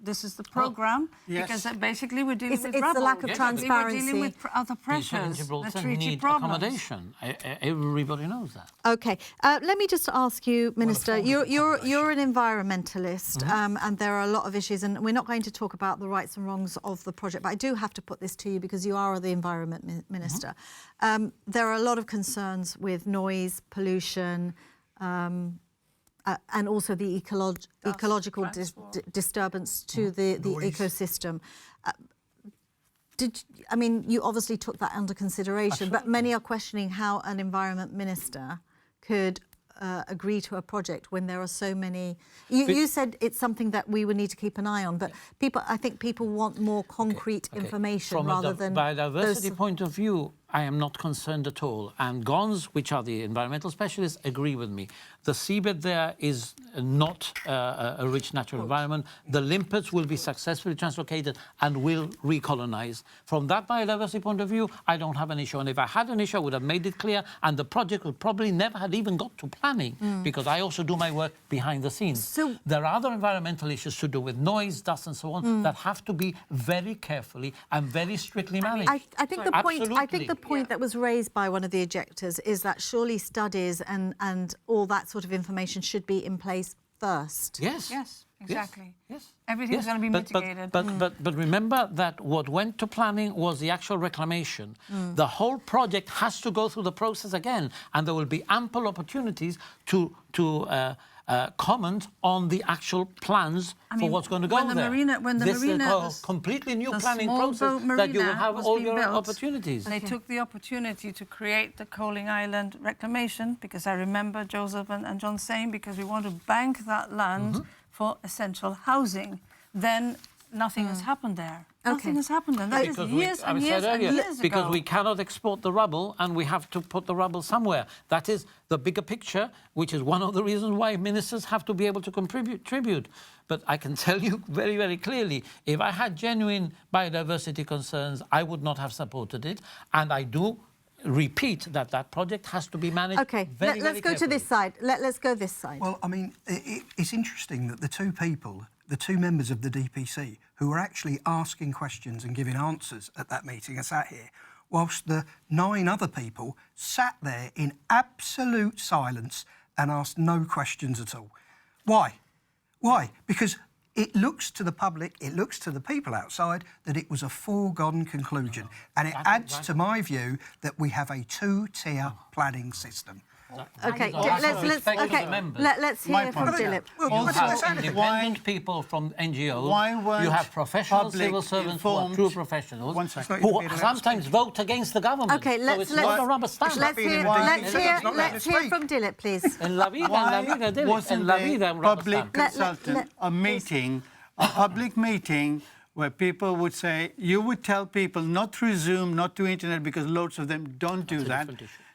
this is the programme? Because basically we're dealing with it's rubble. the lack of transparency. We're dealing with other People in pressures, the Gibraltar treaty need problems. accommodation. Everybody knows that. Okay, let me just ask you, Minister. You're an environmentalist, and there are a lot of issues, and we're not going to talk about the rights and wrongs of the project. But I do have to put this to you because you are the Environment Minister. There are a lot of concerns with noise, pollution, and also the ecological disturbance to the ecosystem. You obviously took that under consideration, but many are questioning how an environment minister could agree to a project when there are so many. You said it's something that we would need to keep an eye on, but I think people want more concrete information rather than. From a biodiversity point of view, I am not concerned at all. And GONS, which are the environmental specialists, agree with me. The seabed there is not a rich natural environment. The limpets will be successfully translocated and will recolonize. From that biodiversity point of view, I don't have an issue. And if I had an issue, I would have made it clear, and the project would probably never have even got to planning, because I also do my work behind the scenes. So, there are other environmental issues to do with noise, dust, and so on that have to be very carefully and very strictly managed. I think the point that was raised by one of the objectors is that surely studies and all that sort of information should be in place first. Yes. Yes, exactly. Yes. Everything's going to be mitigated. But remember that what went to planning was the actual reclamation. The whole project has to go through the process again, and there will be ample opportunities to comment on the actual plans for what's going to go there. This is a completely new planning process that you will have all your opportunities. They took the opportunity to create the Coaling Island reclamation, because I remember Joseph and John saying, because we want to bank that land for essential housing. Then nothing has happened there. Nothing has happened there. That is Because years I and said years and earlier, years because ago. we cannot export the rubble and we have to put the rubble somewhere. That is the bigger picture, which is one of the reasons why ministers have to be able to contribute. But I can tell you very, very clearly, if I had genuine biodiversity concerns, I would not have supported it. And I do repeat that that project has to be managed Okay, very, let's go to this side. Let's go this side. Well, I mean, it's interesting that the two members of the DPC who were actually asking questions and giving answers at that meeting are sat here, whilst the 9 other people sat there in absolute silence and asked no questions at all. Why? Why? Because it looks to the public, it looks to the people outside that it was a foregone conclusion. And it adds to my view that we have a 2-tier planning system. Okay, let's hear from Dilip. You have independent people from NGOs, you have professional civil servants who are true professionals, who sometimes vote against the government. Okay, so it's not a rubber stamp. let's hear from Dilip, please. En la vida, Dilip. Wasn't En la vida, a public consultant, a public meeting where people would say, you would tell people not through Zoom, not through internet, because loads of them don't do that.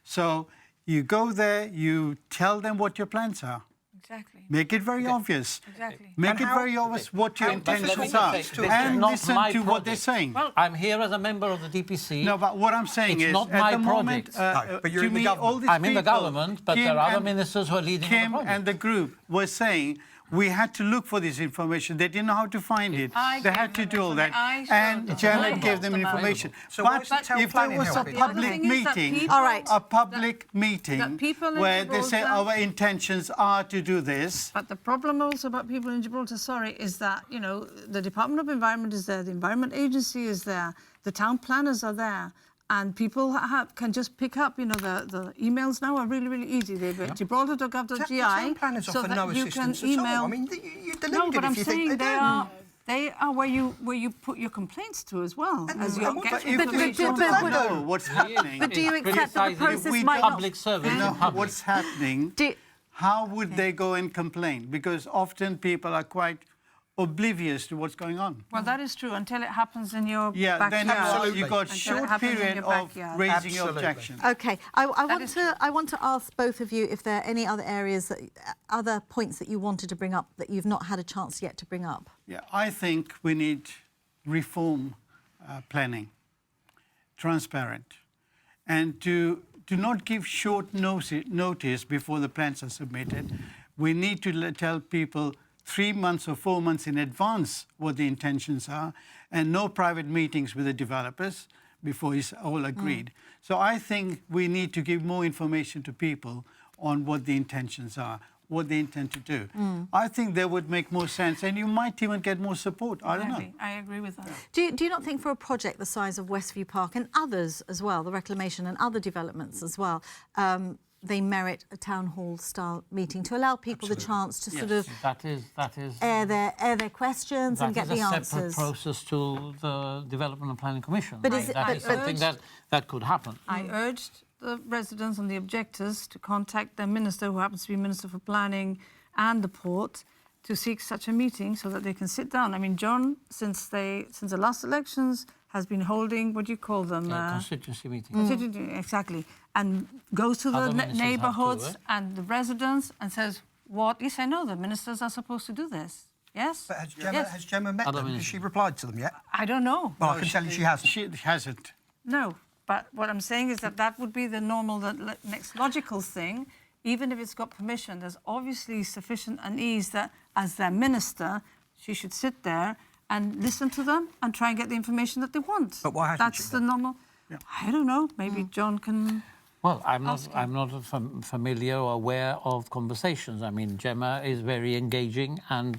So you go there, you tell them what your plans are. Exactly. Make it very obvious. Exactly. Make it very obvious what your intentions are. And listen to what they're saying. Well, I'm here as a member of the DPC. No, but what I'm saying is, not at my the moment, project. but you're to in the me, government. all these I'm in the people, government, but Kim there are other and- ministers who are leading the Kim project. and the group were saying we had to look for this information. They didn't know how to find it. They had to do all that. And Janet gave them information. So why But does town if there planning was a help it? public The other thing is that meeting, people- All right. a public meeting people in where they say Gibraltar- our intentions are to do this, But the problem also about people in Gibraltar, is that, the Department of Environment is there, the Environment Agency is there, the town planners are there, and people can just pick up, the emails now are really, really easy. They're at gibraltar.gov.gi, Town planners so offer that no you can assistance at email. all. I mean, you're deluded No, but I'm if you think saying they do. they are where you put your complaints to as well as you but get if we information. don't know what's happening, But do you accept that the Criticising process might not... public service know in public. what's happening, Do- how would they go and complain? Because often people are quite oblivious to what's going on. Well, that is true until it happens in your Yeah, backyard. then you got Until it short happens in period your of backyard. raising your Absolutely. objection. Okay, I want to ask both of you if there are any other areas, other points that you wanted to bring up that you've not had a chance yet to bring up. Yeah, I think we need reform planning, transparent, and to not give short notice before the plans are submitted. We need to tell people 3 months or 4 months in advance what the intentions are, and no private meetings with the developers before it's all agreed. So I think we need to give more information to people on what the intentions are, what they intend to do. I think that would make more sense, and you might even get more support. I don't know. I agree with that. Do you not think for a project the size of Westview Park and others as well, the reclamation and other developments as well, they merit a town hall style meeting to allow people the chance to sort of That is air their questions and get the a separate answers? process to the Development and Planning Commission. But is it- that but- is something that could happen. I urged the residents and the objectors to contact their minister, who happens to be Minister for Planning and the Port, to seek such a meeting so that they can sit down. I mean, John, since the last elections, has been holding, what do you call them? Constituency meeting. Exactly. And goes to the Other ministers have neighbourhoods to, and the residents and says, what? Yes, I know, the ministers are supposed to do this. Yes? But Yes. has Gemma met Other them? Has ministers. she replied to them yet? I don't know. Well, I can tell you she hasn't. She hasn't. No, but what I'm saying is that would be the normal, the next logical thing. Even if it's got permission, there's obviously sufficient unease that as their minister, she should sit there and listen to them and try and get the information that they want. But why hasn't That's she the then? normal. I don't know. Maybe John can. Well, I'm not familiar or aware of conversations. I mean, Gemma is very engaging, and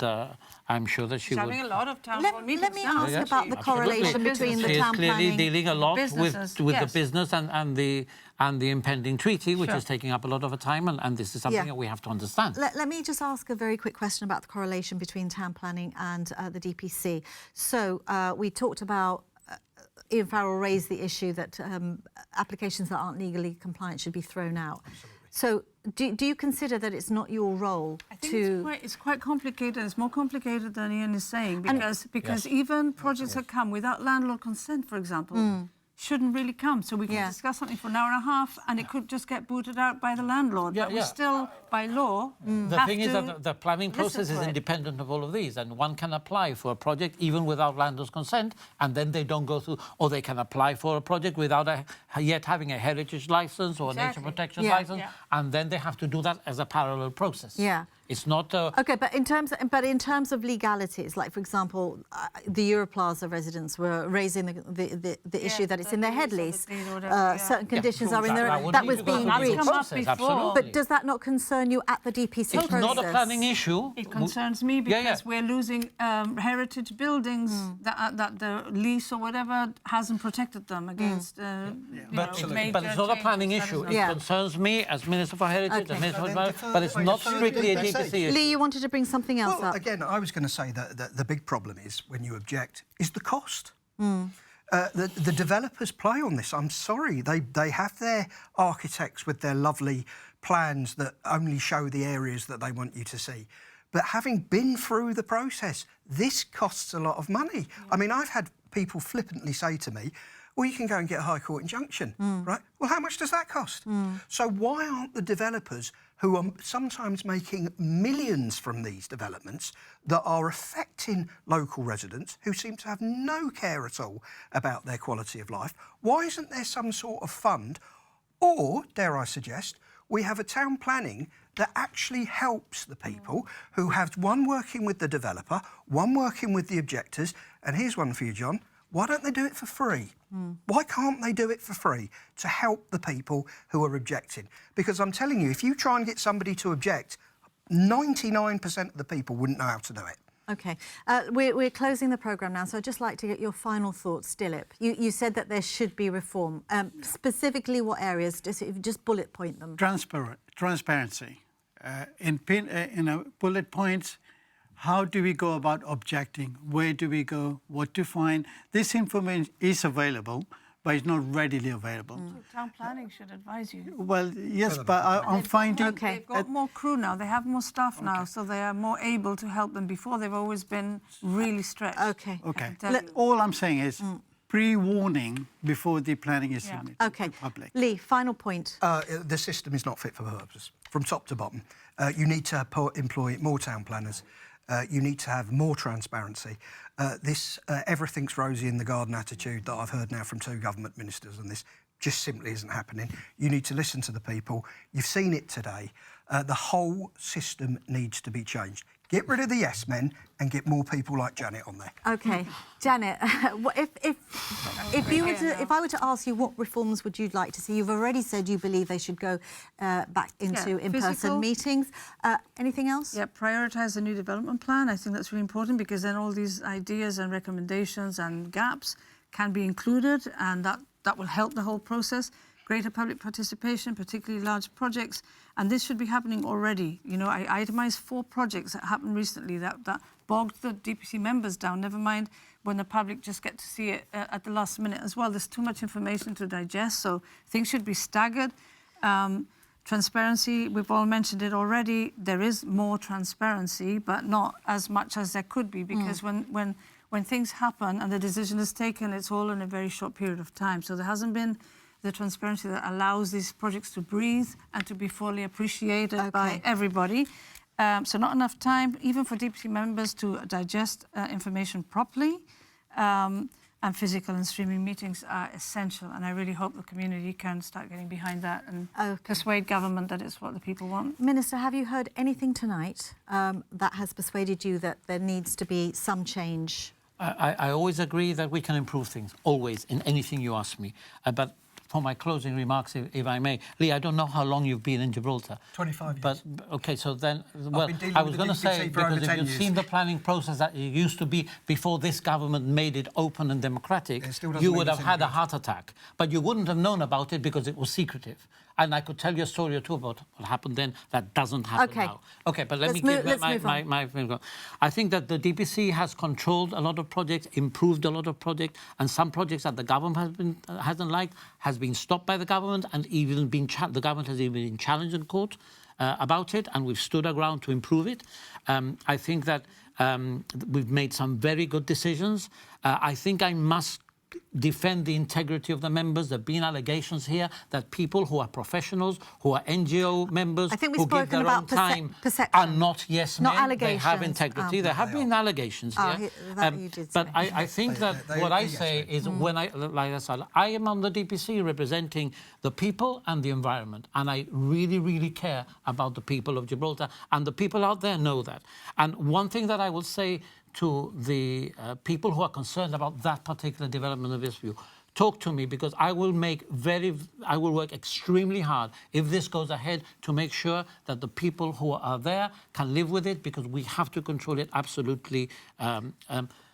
I'm sure that she She's would. having a lot of town hall meetings Let me now, ask isn't about she? the correlation between the She is town clearly planning... dealing a lot with Businesses, the yes. business and the impending treaty, which Sure. is taking up a lot of her time, and this is something Yeah. that we have to understand. Let me just ask a very quick question about the correlation between town planning and the DPC. So we talked about, Ian Farrell raised the issue that applications that aren't legally compliant should be thrown out. Absolutely. So do you consider that it's not your role I think to... it's quite complicated. It's more complicated than Ian is saying because even projects that come without landlord consent, for example, shouldn't really come. So we can discuss something for an hour and a half and it could just get booted out by the landlord. But we still, by law, The thing is that the planning process is independent of all of these, and one can apply for a project even without landlord's consent, and then they don't go through, or they can apply for a project without yet having a heritage license or a nature protection license, and then they have to do that as a parallel process. Yeah. It's not... OK, but in terms of legalities, like, for example, the Europlaza residents were raising the issue that it's in their head lease. Certain conditions are in there. That was being breached. But does that not concern you at the DPC process? It's not a planning issue. It concerns me because we're losing heritage buildings that the lease or whatever hasn't protected them against. But it's not a planning issue. It concerns me as Minister for Heritage, as Minister for Environment, but it's not strictly a DPC issue. Lee, you wanted to bring something else up. Again, I was going to say that the big problem is, when you object, is the cost. The developers play on this. I'm sorry. They have their architects with their lovely plans that only show the areas that they want you to see. But having been through the process, this costs a lot of money. I mean, I've had people flippantly say to me, well, you can go and get a High Court injunction, right? Well, how much does that cost? So why aren't the developers, who are sometimes making millions from these developments that are affecting local residents who seem to have no care at all about their quality of life, why isn't there some sort of fund, or, dare I suggest, we have a town planning that actually helps the people who have one working with the developer, one working with the objectors, and here's one for you, John. Why don't they do it for free? Why can't they do it for free to help the people who are objecting? Because I'm telling you, if you try and get somebody to object, 99% of the people wouldn't know how to do it. OK. We're closing the programme now, so I'd just like to get your final thoughts. Dilip, you said that there should be reform. Specifically what areas? Just bullet point them. Transparency. In bullet points, how do we go about objecting? Where do we go? What to find? This information is available, but it's not readily available. Town planning should advise you. Well, yes, but I'm finding... They've got more crew now. They have more staff now, so they are more able to help them. Before, they've always been really stretched. OK. All I'm saying is pre-warning before the planning is submitted to the public. Lee, final point. The system is not fit for purpose, from top to bottom. You need to employ more town planners. You need to have more transparency. This everything's rosy in the garden attitude that I've heard now from 2 government ministers on this just simply isn't happening. You need to listen to the people. You've seen it today. The whole system needs to be changed. Get rid of the yes men and get more people like Janet on there. OK. Janet, if I were to ask you what reforms would you like to see, you've already said you believe they should go back into in-person meetings. Anything else? Yeah, prioritise the new development plan. I think that's really important because then all these ideas and recommendations and gaps can be included, and that will help the whole process. Greater public participation, particularly large projects, and this should be happening already. You know, I itemised 4 projects that happened recently that bogged the DPC members down, never mind when the public just get to see it at the last minute as well. There's too much information to digest, so things should be staggered. Transparency, we've all mentioned it already. There is more transparency, but not as much as there could be, because when things happen and the decision is taken, it's all in a very short period of time. So there hasn't been the transparency that allows these projects to breathe and to be fully appreciated by everybody. So not enough time, even for DPC members, to digest information properly. And physical and streaming meetings are essential. And I really hope the community can start getting behind that and persuade government that it's what the people want. Minister, have you heard anything tonight that has persuaded you that there needs to be some change? I always agree that we can improve things, always, in anything you ask me. But for my closing remarks, if I may, Lee, I don't know how long you've been in Gibraltar. 25 years. But, OK, so then, well, I was going to say, because if you'd seen the planning process that it used to be before this government made it open and democratic, you would have had a heart attack. But you wouldn't have known about it because it was secretive. And I could tell you a story or two about what happened then. That doesn't happen now. OK, but let me give my... I think that the DPC has controlled a lot of projects, improved a lot of projects, and some projects that the government hasn't liked has been stopped by the government, and even been the government has even been challenged in court about it, and we've stood our ground to improve it. I think that we've made some very good decisions. I think I must defend the integrity of the members. There have been allegations here that people who are professionals, who are NGO members, I think we've who give spoken their about own time, perception. are not yes Not men. allegations. They have integrity. There have been allegations here. That you did but say. I think that what I say is when like I said, I am on the DPC representing the people and the environment, and I really, really care about the people of Gibraltar, and the people out there know that. And one thing that I will say to the people who are concerned about that particular development of this view, talk to me, because I will work extremely hard if this goes ahead to make sure that the people who are there can live with it, because we have to control it absolutely.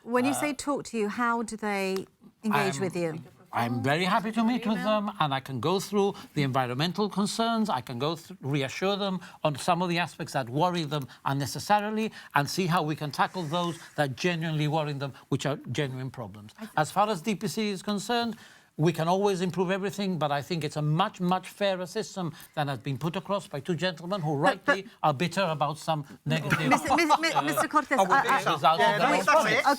When you say talk to you, how do they engage with you? I'm very happy to meet with them, and I can go through the environmental concerns. I can go reassure them on some of the aspects that worry them unnecessarily, and see how we can tackle those that genuinely worry them, which are genuine problems. As far as DPC is concerned, we can always improve everything, but I think it's a much, much fairer system than has been put across by two gentlemen who rightly are bitter about some negative Mr. Cortes, results.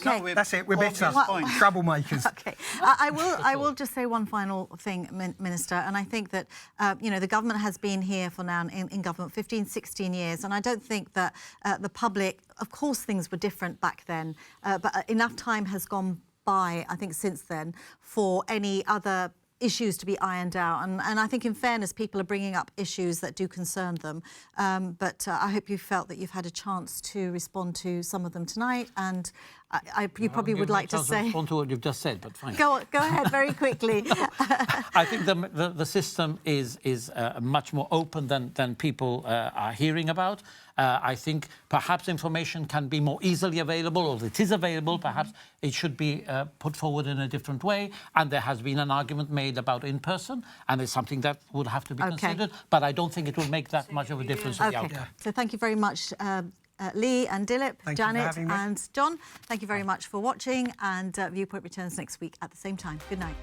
Okay. That's it. We're bitter. Troublemakers. Okay, I will just say one final thing, Minister, and I think that the government has been here for now in government 15, 16 years, and I don't think that the public, of course, things were different back then, but enough time has gone by, I think, since then, for any other issues to be ironed out. And I think, in fairness, people are bringing up issues that do concern them. But I hope you felt that you've had a chance to respond to some of them tonight. And you probably would like to say... respond to what you've just said, but fine. Go ahead very quickly. I think the system is much more open than people are hearing about. I think perhaps information can be more easily available, or if it is available, perhaps it should be put forward in a different way. And there has been an argument made about in-person, and it's something that would have to be considered. But I don't think it will make that much of a difference in the outcome. So thank you very much, Lee and Dilip, Janet and John. Thank you very much for watching, and Viewpoint returns next week at the same time. Good night.